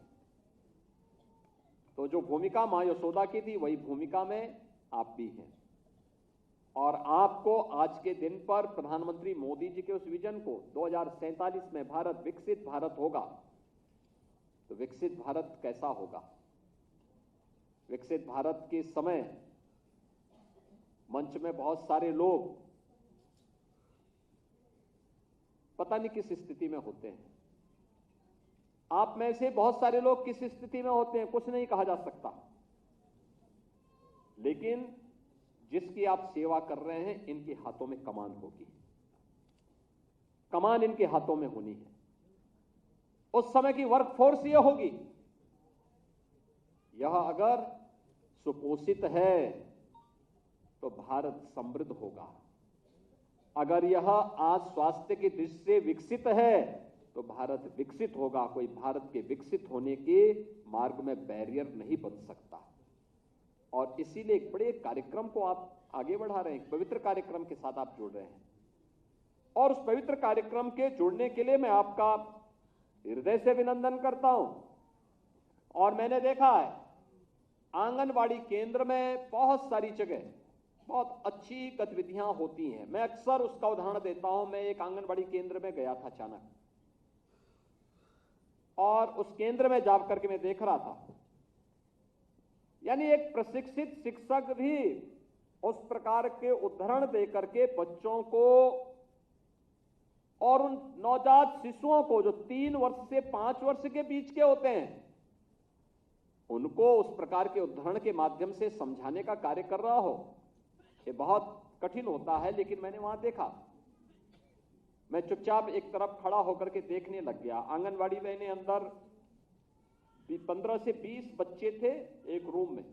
तो जो भूमिका मां यशोदा की थी वही भूमिका में आप भी हैं। और आपको आज के दिन पर प्रधानमंत्री मोदी जी के उस विजन को 2047 में भारत विकसित भारत होगा, तो विकसित भारत कैसा होगा? विकसित भारत के समय मंच में बहुत सारे लोग पता नहीं किस स्थिति में होते हैं। आप में से बहुत सारे लोग किस स्थिति में होते हैं कुछ नहीं कहा जा सकता, लेकिन जिसकी आप सेवा कर रहे हैं इनके हाथों में कमान होगी, कमान इनके हाथों में होनी है। उस समय की वर्कफोर्स यह होगी, यह अगर सुपोषित है तो भारत समृद्ध होगा। अगर यह आज स्वास्थ्य की दृष्टि से विकसित है तो भारत विकसित होगा। कोई भारत के विकसित होने के मार्ग में बैरियर नहीं बन सकता। और इसीलिए एक बड़े कार्यक्रम को आप आगे बढ़ा रहे हैं, पवित्र कार्यक्रम के साथ आप जुड़ रहे हैं। और उस पवित्र कार्यक्रम के जुड़ने के लिए मैं आपका हृदय से अभिनंदन करता हूं। और मैंने देखा है आंगनवाड़ी केंद्र में बहुत सारी जगह बहुत अच्छी गतिविधियां होती हैं। मैं अक्सर उसका उदाहरण देता हूं। मैं एक आंगनवाड़ी केंद्र में गया था अचानक, और उस केंद्र में जाकर के मैं देख रहा था, यानी एक प्रशिक्षित शिक्षक भी उस प्रकार के उदाहरण देकर के बच्चों को और उन नवजात शिशुओं को जो 3 वर्ष से 5 वर्ष के बीच के होते हैं, उनको उस प्रकार के उदाहरण के माध्यम से समझाने का कार्य कर रहा हो। ये बहुत कठिन होता है, लेकिन मैंने वहां देखा। मैं चुपचाप एक तरफ खड़ा होकर के देखने लग गया। आंगनवाड़ी बहनें अंदर 15 से 20 बच्चे थे एक रूम में,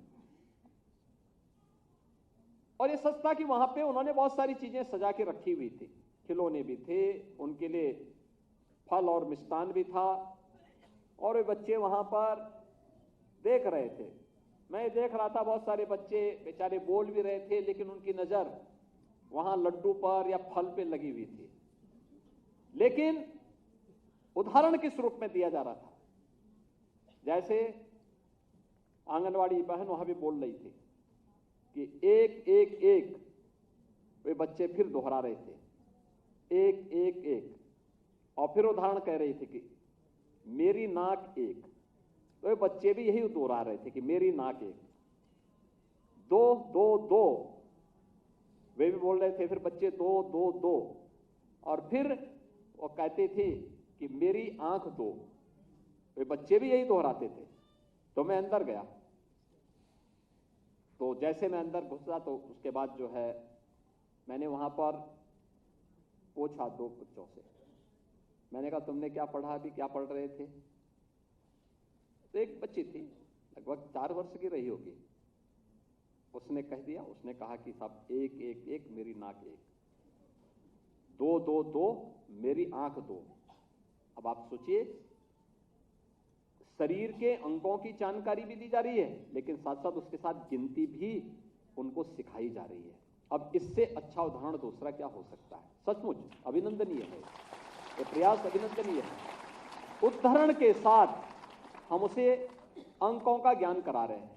और ये सच था कि वहां पे उन्होंने बहुत सारी चीजें सजा के रखी हुई थी। खिलौने भी थे, उनके लिए फल और मिष्टान भी था, और वे बच्चे वहां पर देख रहे थे। मैं देख रहा था, बहुत सारे बच्चे बेचारे बोल भी रहे थे, लेकिन उनकी नजर वहां लड्डू पर या फल पे लगी हुई थी। लेकिन उदाहरण किस रूप में दिया जा रहा था? जैसे आंगनवाड़ी बहन वहां भी बोल रही थी कि एक एक एक, वे बच्चे फिर दोहरा रहे थे, एक एक एक, और फिर उदाहरण कह रही थी कि मेरी नाक एक, तो वे बच्चे भी यही दोहरा रहे थे कि मेरी नाक एक, दो दो दो, वे भी बोल रहे थे, फिर बच्चे दो दो दो, और फिर वो कहते थे कि मेरी आंख दो, वे बच्चे भी यही दोहराते थे। तो मैं अंदर गया, तो जैसे मैं अंदर घुसा तो उसके बाद जो है मैंने वहां पर पूछा 2 बच्चों से, मैंने कहा तुमने क्या पढ़ा, अभी क्या पढ़ रहे थे? तो एक बच्ची थी, लगभग 4 वर्ष की रही होगी, उसने कह दिया, उसने कहा कि साहब एक एक एक मेरी नाक एक, दो दो दो मेरी आंख दो। अब आप सोचिए, शरीर के अंगों की जानकारी भी दी जा रही है, लेकिन साथ साथ उसके साथ गिनती भी उनको सिखाई जा रही है। अब इससे अच्छा उदाहरण दूसरा क्या हो सकता है? सचमुच अभिनंदनीय है, ये प्रयास अभिनंदनीय है। उदाहरण के साथ हम उसे अंकों का ज्ञान करा रहे हैं,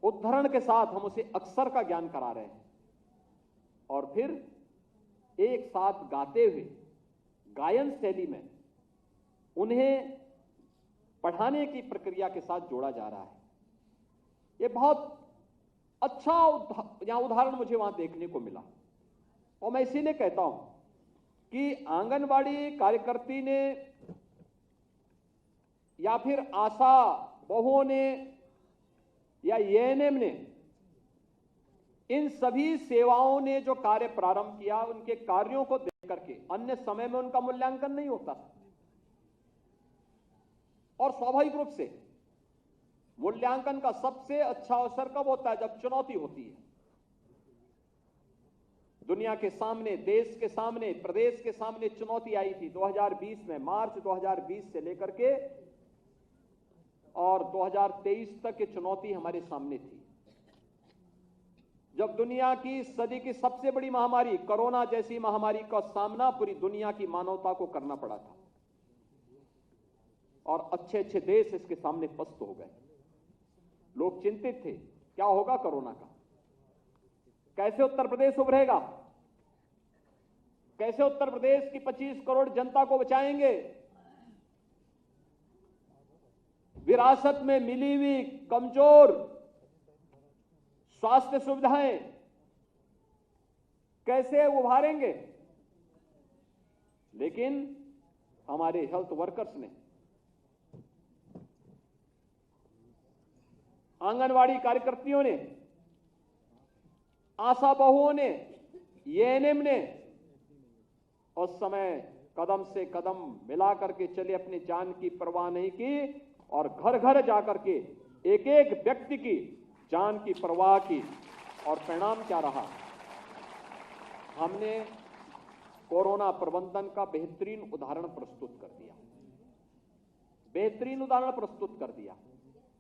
उदाहरण के साथ हम उसे अक्षर का ज्ञान करा रहे हैं, और फिर एक साथ गाते हुए गायन शैली में उन्हें पढ़ाने की प्रक्रिया के साथ जोड़ा जा रहा है। यह बहुत अच्छा उदाहरण मुझे वहां देखने को मिला। और मैं इसीलिए कहता हूं कि आंगनवाड़ी कार्यकर्ती ने या फिर आशा बहुओं ने या एएनएम ने, इन सभी सेवाओं ने जो कार्य प्रारंभ किया, उनके कार्यों को देख करके अन्य समय में उनका मूल्यांकन नहीं होता था। और स्वाभाविक रूप से मूल्यांकन का सबसे अच्छा अवसर कब होता है? जब चुनौती होती है। दुनिया के सामने, देश के सामने, प्रदेश के सामने चुनौती आई थी 2020 में, मार्च 2020 से लेकर के और 2023 तक ये चुनौती हमारे सामने थी, जब दुनिया की सदी की सबसे बड़ी महामारी कोरोना जैसी महामारी का सामना पूरी दुनिया की मानवता को करना पड़ा था और अच्छे अच्छे देश इसके सामने पस्त हो गए। लोग चिंतित थे, क्या होगा कोरोना का, कैसे उत्तर प्रदेश उभरेगा, कैसे उत्तर प्रदेश की 25 करोड़ जनता को बचाएंगे। विरासत में मिली हुई कमजोर स्वास्थ्य सुविधाएं कैसे उभारेंगे। लेकिन हमारे हेल्थ वर्कर्स ने, आंगनवाड़ी कार्यकर्तियों ने, आशा बहुओं ने, एएनएम ने उस समय कदम से कदम मिला करके चले, अपनी जान की परवाह नहीं की और घर घर जाकर के एक एक व्यक्ति की जान की परवाह की। और परिणाम क्या रहा, हमने कोरोना प्रबंधन का बेहतरीन उदाहरण प्रस्तुत कर दिया, बेहतरीन उदाहरण प्रस्तुत कर दिया।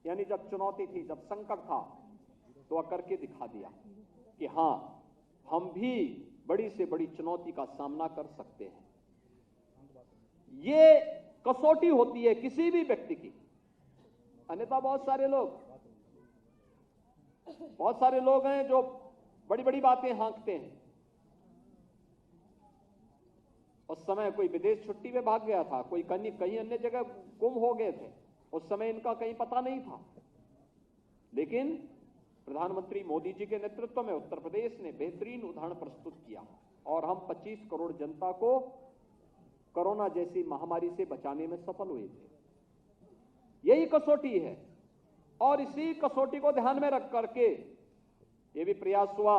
यानी जब चुनौती थी, जब संकट था, तो करके दिखा दिया कि हां, हम भी बड़ी से बड़ी चुनौती का सामना कर सकते हैं। ये कसौटी होती है किसी भी व्यक्ति की। अन्यथा बहुत सारे लोग हैं जो बड़ी बड़ी बातें हाँकते हैं। उस समय कोई विदेश छुट्टी में भाग गया था, कोई कहीं अन्य जगह गुम हो गए थे, उस समय इनका कहीं पता नहीं था। लेकिन प्रधानमंत्री मोदी जी के नेतृत्व में उत्तर प्रदेश ने बेहतरीन उदाहरण प्रस्तुत किया और हम 25 करोड़ जनता को कोरोना जैसी महामारी से बचाने में सफल हुए थे। यही कसौटी है और इसी कसौटी को ध्यान में रख करके ये भी प्रयास हुआ।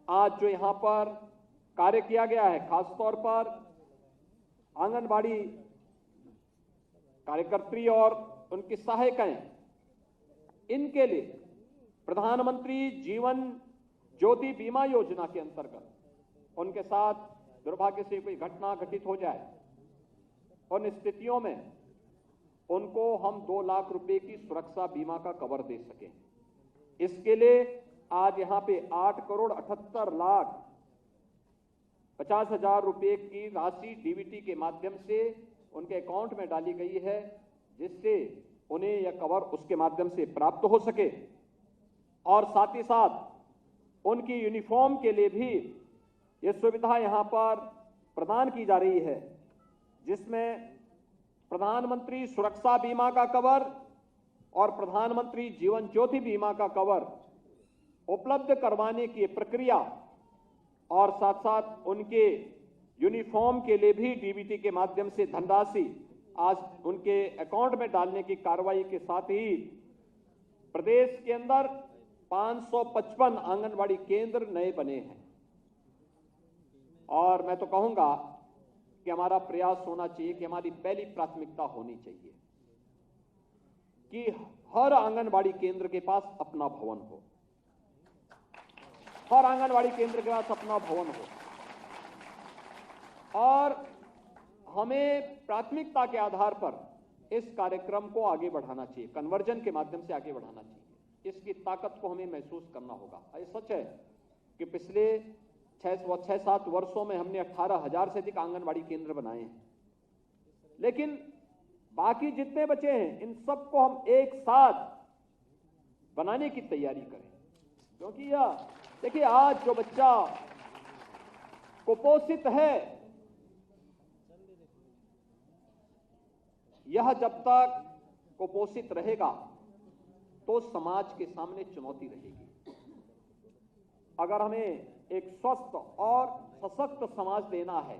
आज जो यहां पर कार्य किया गया है, खासतौर पर आंगनबाड़ी कार्यकर्त्री और उनकी सहायिकाएं, इनके लिए प्रधानमंत्री जीवन ज्योति बीमा योजना के अंतर्गत उनके साथ दुर्भाग्य से कोई घटना घटित हो जाए, उन स्थितियों में उनको हम 2 लाख रुपए की सुरक्षा बीमा का कवर दे सकें। इसके लिए आज यहां पे 8,78,50,000 रुपए की राशि डीबीटी के माध्यम से उनके अकाउंट में डाली गई है, जिससे उन्हें यह कवर उसके माध्यम से प्राप्त हो सके। और साथ ही साथ उनकी यूनिफॉर्म के लिए भी यह सुविधा यहां पर प्रदान की जा रही है, जिसमें प्रधानमंत्री सुरक्षा बीमा का कवर और प्रधानमंत्री जीवन ज्योति बीमा का कवर उपलब्ध करवाने की प्रक्रिया और साथ साथ उनके यूनिफॉर्म के लिए भी डीबीटी के माध्यम से धनराशि आज उनके अकाउंट में डालने की कार्रवाई के साथ ही प्रदेश के अंदर 555 आंगनवाड़ी केंद्र नए बने हैं। और मैं तो कहूंगा कि हमारा प्रयास होना चाहिए कि हमारी पहली प्राथमिकता होनी चाहिए कि हर आंगनवाड़ी केंद्र के पास अपना भवन हो, हर आंगनवाड़ी केंद्र के पास अपना भवन हो। और हमें प्राथमिकता के आधार पर इस कार्यक्रम को आगे बढ़ाना चाहिए, कन्वर्जन के माध्यम से आगे बढ़ाना चाहिए। इसकी ताकत को हमें महसूस करना होगा। ये सच है कि पिछले 6-7 वर्षों में हमने 18,000 से अधिक आंगनवाड़ी केंद्र बनाए हैं, लेकिन बाकी जितने बचे हैं इन सबको हम एक साथ बनाने की तैयारी करें। क्योंकि यह देखिए, आज जो बच्चा कुपोषित है, यह जब तक कुपोषित रहेगा तो समाज के सामने चुनौती रहेगी। अगर हमें एक स्वस्थ और सशक्त समाज देना है,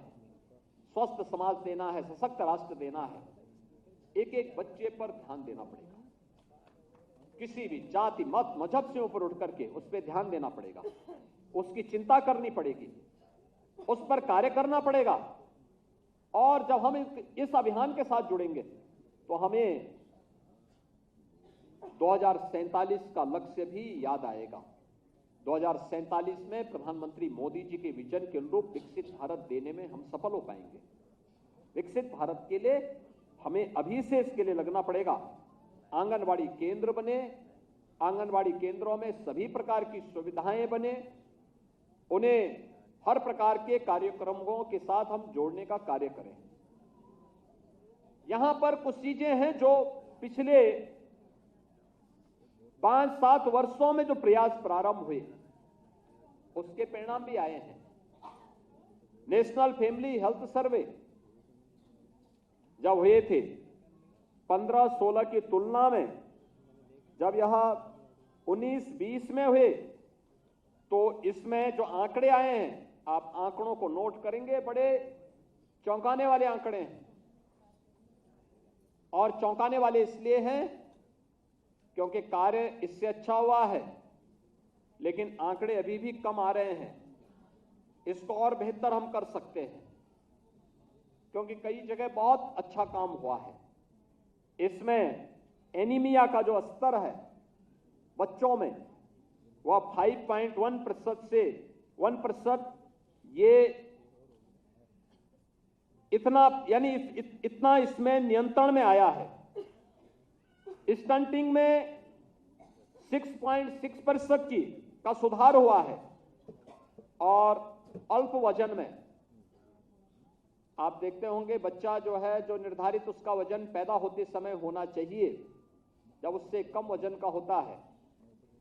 स्वस्थ समाज देना है, सशक्त राष्ट्र देना है, एक एक बच्चे पर ध्यान देना पड़ेगा। किसी भी जाति, मत, मजहब से ऊपर उठ करके उस पर ध्यान देना पड़ेगा, उसकी चिंता करनी पड़ेगी, उस पर कार्य करना पड़ेगा। और जब हम इस अभियान के साथ जुड़ेंगे तो हमें 2047 का लक्ष्य भी याद आएगा। 2047 में प्रधानमंत्री मोदी जी के विजन के अनुरूप विकसित भारत देने में हम सफल हो पाएंगे। विकसित भारत के लिए हमें अभी से इसके लिए लगना पड़ेगा आंगनवाड़ी केंद्र बने, आंगनवाड़ी केंद्रों में सभी प्रकार की सुविधाएं बने, उन्हें हर प्रकार के कार्यक्रमों के साथ हम जोड़ने का कार्य करें। यहां पर कुछ चीजें हैं जो पिछले 5-7 वर्षों में जो प्रयास प्रारंभ हुए उसके परिणाम भी आए हैं। नेशनल फैमिली हेल्थ सर्वे जब हुए थे 15-16 की तुलना में, जब यह 19-20 में हुए तो इसमें जो आंकड़े आए हैं, आप आंकड़ों को नोट करेंगे, बड़े चौंकाने वाले आंकड़े हैं। और चौंकाने वाले इसलिए हैं क्योंकि कार्य इससे अच्छा हुआ है, लेकिन आंकड़े अभी भी कम आ रहे हैं। इसको और बेहतर हम कर सकते हैं, क्योंकि कई जगह बहुत अच्छा काम हुआ है। इसमें एनीमिया का जो स्तर है बच्चों में, वह 5.1% से 1%, ये इतना यानी इतना इसमें नियंत्रण में आया है। स्टंटिंग में 6.6% का सुधार हुआ है, और अल्प वजन में आप देखते होंगे बच्चा जो है, जो निर्धारित उसका वजन पैदा होते समय होना चाहिए, जब उससे कम वजन का होता है,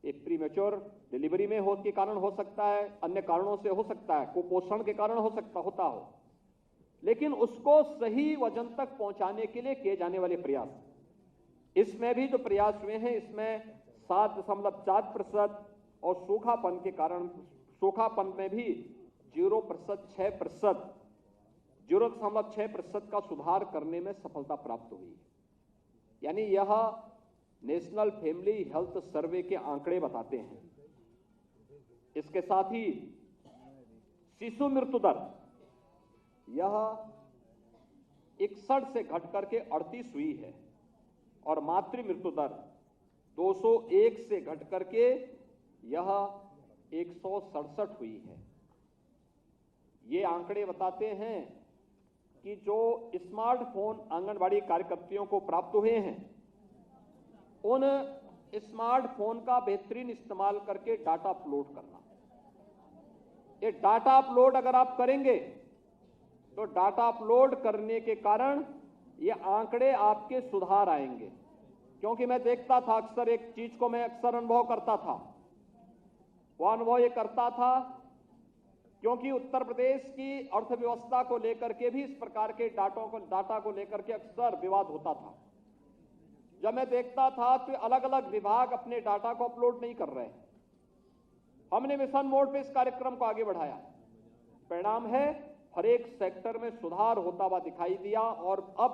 एक प्रीमेच्योर डिलीवरी में के कारण हो सकता है, अन्य कारणों से हो सकता है, कुपोषण के कारण होता हो, लेकिन उसको सही वजन तक पहुंचाने के लिए किए जाने वाले प्रयास, इसमें भी जो प्रयास हुए हैं, इसमें 7.4% और सूखापन के कारण, सूखापन में भी 0.6% का सुधार करने में सफलता प्राप्त हुई। यानी यह नेशनल फैमिली हेल्थ सर्वे के आंकड़े बताते हैं। इसके साथ ही शिशु मृत्यु दर यह 61 से घट करके 38 हुई है, और मातृ मृत्यु दर 201 से घट करके यह 167 हुई है। ये आंकड़े बताते हैं कि जो स्मार्टफोन आंगनवाड़ी कार्यकर्तियों को प्राप्त हुए हैं, उन स्मार्टफोन का बेहतरीन इस्तेमाल करके डाटा अपलोड करना। ये डाटा अपलोड अगर आप करेंगे तो डाटा अपलोड करने के कारण ये आंकड़े आपके सुधार आएंगे। क्योंकि मैं देखता था अक्सर, एक चीज को मैं अक्सर अनुभव करता था, वो अनुभव ये करता था क्योंकि उत्तर प्रदेश की अर्थव्यवस्था को लेकर के भी इस प्रकार के डाटा को लेकर के अक्सर विवाद होता था। जब मैं देखता था तो अलग अलग विभाग अपने डाटा को अपलोड नहीं कर रहे। हमने मिशन मोड पे इस कार्यक्रम को आगे बढ़ाया, परिणाम है हर एक सेक्टर में सुधार होता हुआ दिखाई दिया, और अब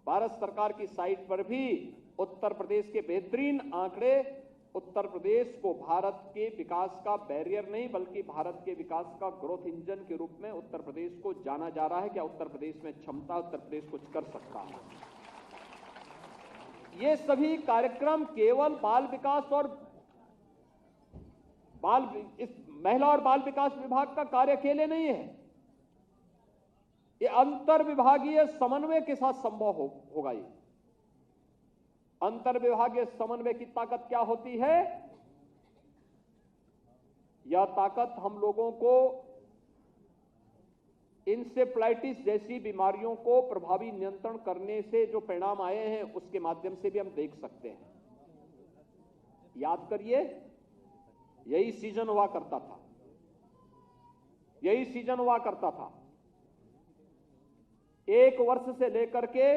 भारत सरकार की साइट पर भी उत्तर प्रदेश के बेहतरीन आंकड़े उत्तर प्रदेश को भारत के विकास का बैरियर नहीं बल्कि भारत के विकास का ग्रोथ इंजन के रूप में उत्तर प्रदेश को जाना जा रहा है। क्या उत्तर प्रदेश में क्षमता, उत्तर प्रदेश कुछ कर सकता है। ये सभी कार्यक्रम केवल बाल विकास और इस महिला और बाल विकास विभाग का कार्य अकेले नहीं है, ये अंतर विभागीय समन्वय के साथ संभव होगा। ये अंतर विभागीय समन्वय की ताकत क्या होती है? यह ताकत हम लोगों को इंसेफ्लाइटिस जैसी बीमारियों को प्रभावी नियंत्रण करने से जो परिणाम आए हैं उसके माध्यम से भी हम देख सकते हैं। याद करिए, यही सीजन हुआ करता था, यही सीजन हुआ करता था। 1 वर्ष से लेकर के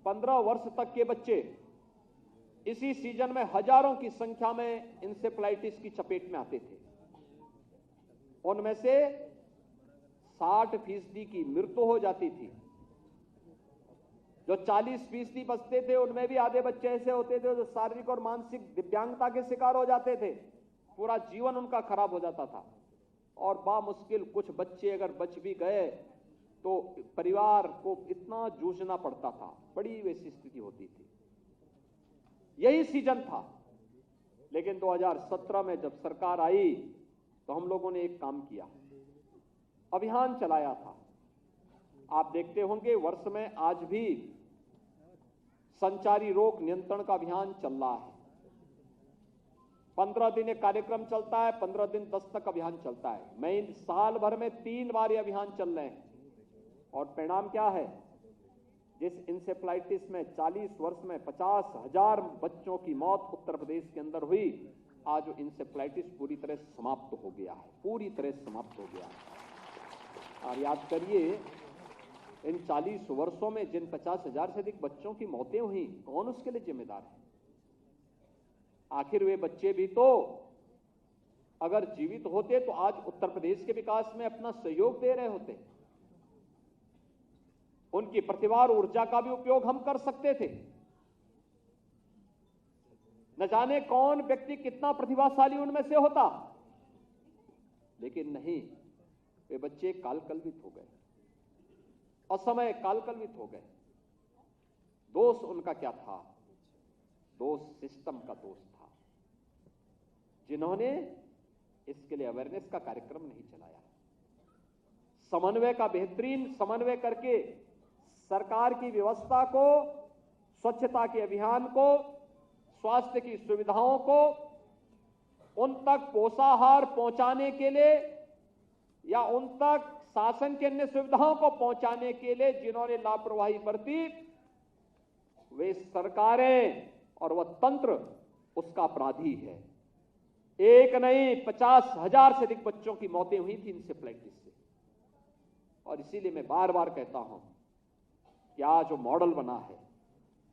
15 वर्ष तक के बच्चे इसी सीजन में हजारों की संख्या में इंसेफ्लाइटिस की चपेट में आते थे। उनमें से 60% की मृत्यु हो जाती थी। जो 40% बचते थे उनमें भी आधे बच्चे ऐसे होते थे जो शारीरिक और मानसिक दिव्यांगता के शिकार हो जाते थे, पूरा जीवन उनका खराब हो जाता था। और बामुश्किल कुछ बच्चे अगर बच भी गए तो परिवार को इतना जूझना पड़ता था, बड़ी वैसी स्थिति होती थी। यही सीजन था। लेकिन 2017 में जब सरकार आई तो हम लोगों ने एक काम किया, अभियान चलाया था। आप देखते होंगे वर्ष में आज भी संचारी रोग नियंत्रण का अभियान चल रहा है। 15 दिन एक कार्यक्रम चलता है, 15 दिन दस्तक अभियान चलता है। मैं साल भर में 3 बार ये अभियान चल रहे हैं और परिणाम क्या है? जिस इंसेफ्लाइटिस में 40 वर्ष में 50,000 बच्चों की मौत उत्तर प्रदेश के अंदर हुई, आज वो इंसेफ्लाइटिस पूरी तरह से समाप्त हो गया है, पूरी तरह से समाप्त हो गया है। और याद करिए, इन 40 वर्षों में जिन 50,000 से अधिक बच्चों की मौतें हुई, कौन उसके लिए जिम्मेदार है? आखिर वे बच्चे भी तो अगर जीवित होते तो आज उत्तर प्रदेश के विकास में अपना सहयोग दे रहे होते। उनकी प्रतिभा और ऊर्जा का भी उपयोग हम कर सकते थे। न जाने कौन व्यक्ति कितना प्रतिभाशाली उनमें से होता, लेकिन नहीं, वे बच्चे कालकल्वित हो गए, असमय कालकल्वित हो गए। दोष उनका क्या था? दोष सिस्टम का दोष था, जिन्होंने इसके लिए अवेयरनेस का कार्यक्रम नहीं चलाया। समन्वय का बेहतरीन समन्वय करके सरकार की व्यवस्था को, स्वच्छता के अभियान को, स्वास्थ्य की सुविधाओं को उन तक पोषाहार पहुंचाने के लिए या उन तक शासन की अन्य सुविधाओं को पहुंचाने के लिए जिन्होंने लापरवाही बरती, वे सरकारें और वह तंत्र उसका अपराधी है। एक नहीं, 50,000 से अधिक बच्चों की मौतें हुई थी इंसेफ्लाइटिस से। और इसीलिए मैं बार बार कहता हूं कि आज जो मॉडल बना है,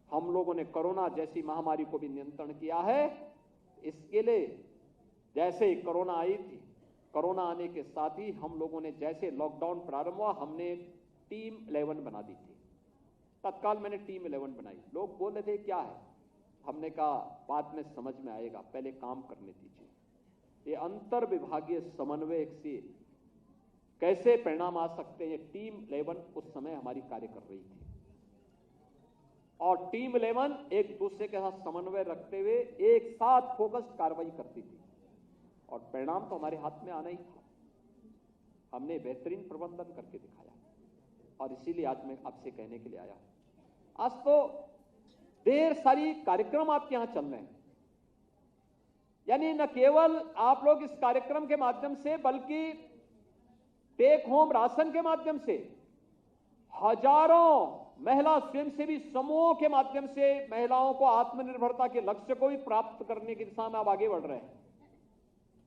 हम लोगों ने कोरोना जैसी महामारी को भी नियंत्रण किया है। इसके लिए जैसे ही कोरोना आई थी, कोरोना आने के साथ ही हम लोगों ने, जैसे लॉकडाउन प्रारंभ हुआ, हमने टीम 11 बना दी थी। तत्काल मैंने टीम 11 बनाई। लोग बोल रहे थे क्या है, हमने कहा बाद में समझ में आएगा, पहले काम करने दीजिए। ये अंतर विभागीय समन्वय से कैसे परिणाम आ सकते हैं, टीम 11 उस समय हमारी कार्य कर रही थी। और टीम 11 एक दूसरे के साथ समन्वय रखते हुए एक साथ फोकस्ड कार्रवाई करती थी, और परिणाम तो हमारे हाथ में आना ही था। हमने बेहतरीन प्रबंधन करके दिखाया, और इसीलिए आज मैं आपसे कहने के लिए आया। आज तो ढेर सारी कार्यक्रम आपके यहां चल रहे हैं, यानी न केवल आप लोग इस कार्यक्रम के माध्यम से, बल्कि टेक होम राशन के माध्यम से, हजारों महिला स्वयंसेवी समूहों के माध्यम से महिलाओं को आत्मनिर्भरता के लक्ष्य को भी प्राप्त करने की दिशा में आप आगे बढ़ रहे हैं।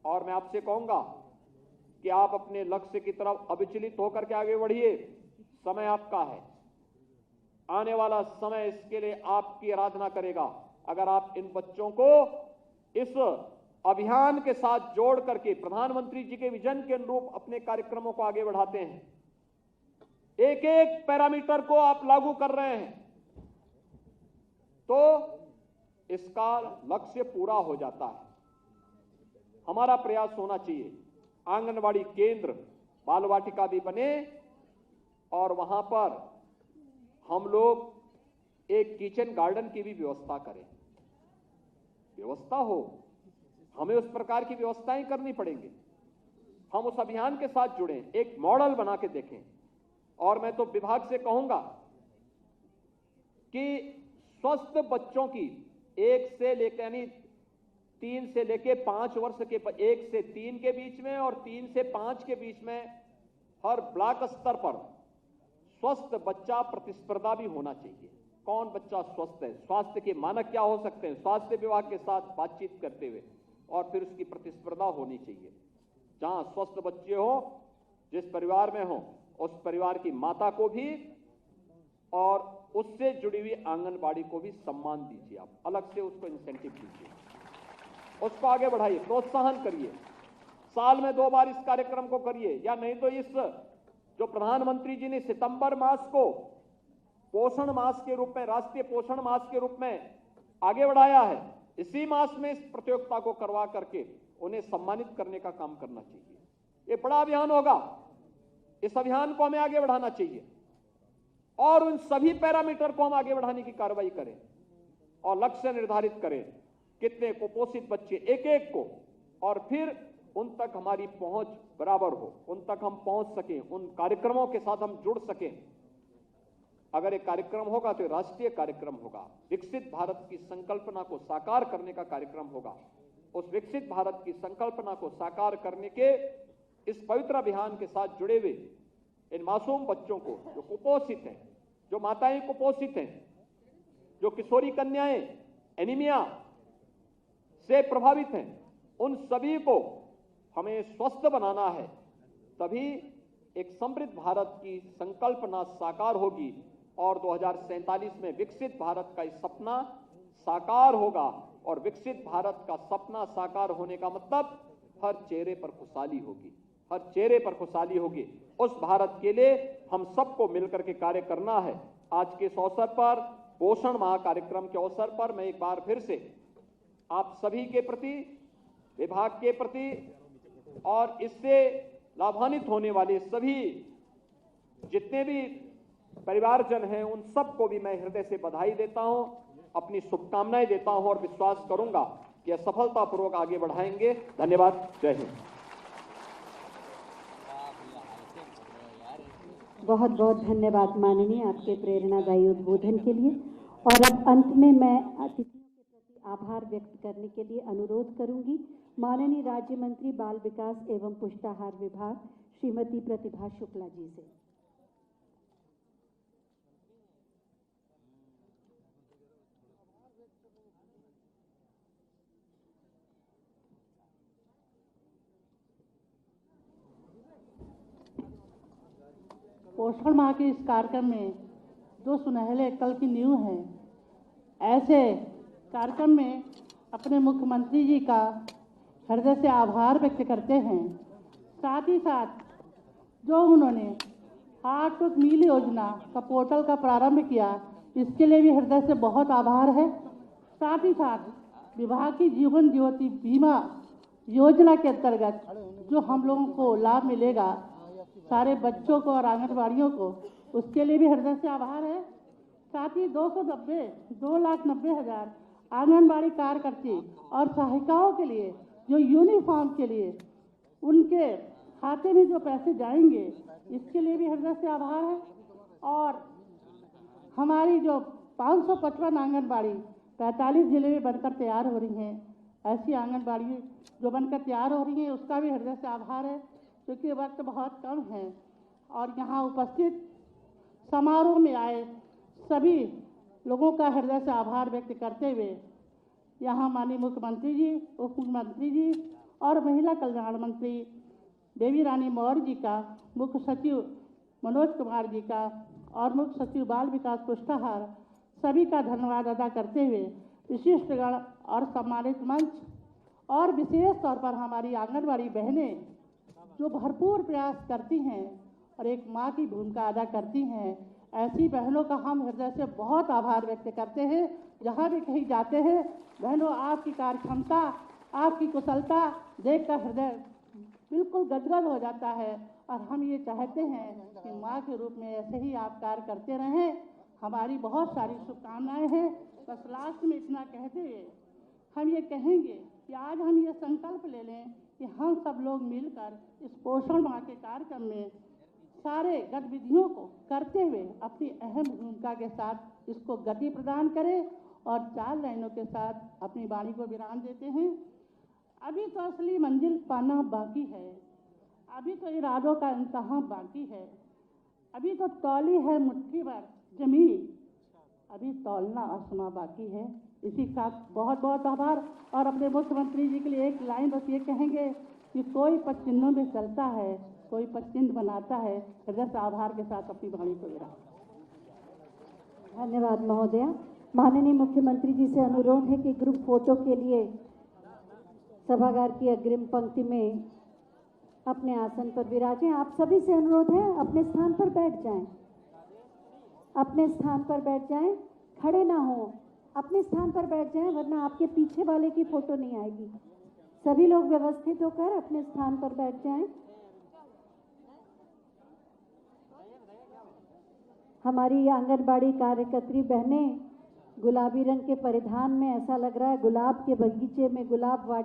और मैं आपसे कहूंगा कि आप अपने लक्ष्य की तरफ अविचलित होकर के आगे बढ़िए। समय आपका है, आने वाला समय इसके लिए आपकी आराधना करेगा। अगर आप इन बच्चों को इस अभियान के साथ जोड़ करके प्रधानमंत्री जी के विजन के अनुरूप अपने कार्यक्रमों को आगे बढ़ाते हैं, एक एक पैरामीटर को आप लागू कर रहे हैं, तो इसका लक्ष्य पूरा हो जाता है। हमारा प्रयास होना चाहिए आंगनवाड़ी केंद्र, बाल वाटिका भी बने, और वहां पर हम लोग एक किचन गार्डन की भी व्यवस्था करें। व्यवस्था हो, हमें उस प्रकार की व्यवस्थाएं करनी पड़ेंगी। हम उस अभियान के साथ जुड़ें, एक मॉडल बना के देखें। और मैं तो विभाग से कहूंगा कि स्वस्थ बच्चों की 1 से लेकर, यानी 3 से लेकर 5 वर्ष के, 1 से 3 के बीच में और 3 से 5 के बीच में हर ब्लॉक स्तर पर स्वस्थ बच्चा प्रतिस्पर्धा भी होना चाहिए। कौन बच्चा स्वस्थ है, स्वास्थ्य के मानक क्या हो सकते हैं, स्वास्थ्य विभाग के साथ बातचीत करते हुए, और फिर उसकी प्रतिस्पर्धा होनी चाहिए। जहां स्वस्थ बच्चे हो, जिस परिवार में हो, उस परिवार की माता को भी और उससे जुड़ी हुई आंगनबाड़ी को भी सम्मान दीजिए। आप अलग से उसको इंसेंटिव दीजिए, उसको आगे बढ़ाइए, प्रोत्साहन करिए। साल में 2 बार इस कार्यक्रम को करिए, या नहीं तो इस जो प्रधानमंत्री जी ने सितंबर मास को पोषण मास के रूप में, राष्ट्रीय पोषण मास के रूप में आगे बढ़ाया है, इसी मास में इस प्रतियोगिता को करवा करके उन्हें सम्मानित करने का काम करना चाहिए। ये बड़ा अभियान होगा, इस अभियान को हमें आगे बढ़ाना चाहिए, और उन सभी पैरामीटर को हम आगे बढ़ाने की कार्रवाई करें और लक्ष्य निर्धारित करें, कितने कुपोषित बच्चे एक एक को, और फिर उन तक हमारी पहुंच बराबर हो, उन तक हम पहुंच सकें, उन कार्यक्रमों के साथ हम जुड़ सकें। अगर एक कार्यक्रम होगा तो राष्ट्रीय कार्यक्रम होगा, विकसित भारत की संकल्पना को साकार करने का कार्यक्रम होगा। उस विकसित भारत की संकल्पना को साकार करने के इस पवित्र अभियान के साथ जुड़े हुए इन मासूम बच्चों को जो कुपोषित हैं, जो माताएं कुपोषित हैं, जो किशोरी कन्याएं एनीमिया से प्रभावित हैं, उन सभी को हमें स्वस्थ बनाना है, तभी एक समृद्ध भारत की संकल्पना साकार होगी और 2047 में विकसित भारत का सपना साकार होगा। और विकसित भारत का सपना साकार होने का मतलब हर चेहरे पर खुशहाली होगी, हर चेहरे पर खुशहाली होगी। उस भारत के लिए हम सबको मिलकर के कार्य करना है। आज के इस अवसर पर, पोषण माह कार्यक्रम के अवसर पर, मैं एक बार फिर से आप सभी के प्रति, विभाग के प्रति और इससे लाभान्वित होने वाले सभी जितने भी परिवारजन हैं, उन सबको भी मैं हृदय से बधाई देता हूं, अपनी शुभकामनाएं देता हूं और विश्वास करूंगा कि यह सफलतापूर्वक आगे बढ़ाएंगे। धन्यवाद। जय हिंद। बहुत बहुत धन्यवाद माननीय, आपके प्रेरणादायी उद्बोधन के लिए। और अब अंत में मैं अतिथियों के प्रति आभार व्यक्त करने के लिए अनुरोध करूंगी माननीय राज्य मंत्री बाल विकास एवं पुष्टाहार विभाग श्रीमती प्रतिभा शुक्ला जी से। पोषण माह के इस कार्यक्रम में जो सुनहरे कल की नींव है, ऐसे कार्यक्रम में अपने मुख्यमंत्री जी का हृदय से आभार व्यक्त करते हैं। साथ ही साथ जो उन्होंने हार्ट टू मील योजना का पोर्टल का प्रारंभ किया, इसके लिए भी हृदय से बहुत आभार है। साथ ही साथ विभाग की जीवन ज्योति बीमा योजना के अंतर्गत जो हम लोगों को लाभ मिलेगा सारे बच्चों को और आंगनबाड़ियों को, उसके लिए भी हृदय से आभार है। साथ ही 2,90,000 आंगनबाड़ी कार्यकर्ती और सहायिकाओं के लिए जो यूनिफॉर्म के लिए उनके खाते में जो पैसे जाएंगे, इसके लिए भी हृदय से आभार है। और हमारी जो 555 आंगनबाड़ी 45 जिले में बनकर तैयार हो रही हैं, ऐसी आंगनबाड़ी जो बनकर तैयार हो रही हैं, उसका भी हृदय से आभार है, क्योंकि वक्त बहुत कम है। और यहाँ उपस्थित समारोह में आए सभी लोगों का हृदय से आभार व्यक्त करते हुए यहाँ माननीय मुख्यमंत्री जी, उप मुख्यमंत्री जी और महिला कल्याण मंत्री देवी रानी मौर्य जी का, मुख्य सचिव मनोज कुमार जी का और मुख्य सचिव बाल विकास पुष्टाहार सभी का धन्यवाद अदा करते हुए विशिष्टगण और सम्मानित मंच और विशेष तौर पर हमारी आंगनबाड़ी बहनें जो भरपूर प्रयास करती हैं और एक माँ की भूमिका अदा करती हैं, ऐसी बहनों का हम हृदय से बहुत आभार व्यक्त करते हैं। जहाँ भी कहीं जाते हैं, बहनों आपकी कार्यक्षमता, आपकी कुशलता देखकर हृदय बिल्कुल गदगद हो जाता है। और हम ये चाहते हैं कि माँ के रूप में ऐसे ही आप कार्य करते रहें। हमारी बहुत सारी शुभकामनाएँ हैं। बस लास्ट में इतना कहते हुए हम ये कहेंगे कि आज हम ये संकल्प ले लें कि हम सब लोग मिलकर इस पोषण माह के कार्यक्रम में सारे गतिविधियों को करते हुए अपनी अहम भूमिका के साथ इसको गति प्रदान करें और 4 लाइनों के साथ अपनी वाणी को विराम देते हैं। अभी तो असली मंजिल पाना बाकी है, अभी तो इरादों का इंतहा बाकी है, अभी तो तौली है मुट्ठी भर जमीन, अभी तौलना आसमां बाकी है। इसी के साथ बहुत बहुत आभार। और अपने मुख्यमंत्री जी के लिए एक लाइन बस ये कहेंगे कि कोई पदचिन्हों में चलता है, कोई पदचिन्ह बनाता है। हृदय से आभार के साथ अपनी वाणी को विराम। धन्यवाद महोदया। माननीय मुख्यमंत्री जी से अनुरोध है कि ग्रुप फोटो के लिए सभागार की अग्रिम पंक्ति में अपने आसन पर विराजें। आप सभी से अनुरोध है अपने स्थान पर बैठ जाएं, अपने स्थान पर बैठ जाएं, खड़े ना हो, अपने स्थान पर बैठ जाएं, वरना आपके पीछे वाले की फोटो नहीं आएगी। सभी लोग व्यवस्थित होकर अपने स्थान पर बैठ जाएं। हमारी आंगनबाड़ी कार्यकर्त्री बहनें गुलाबी रंग के परिधान में, ऐसा लग रहा है गुलाब के बगीचे में गुलाब वाटिका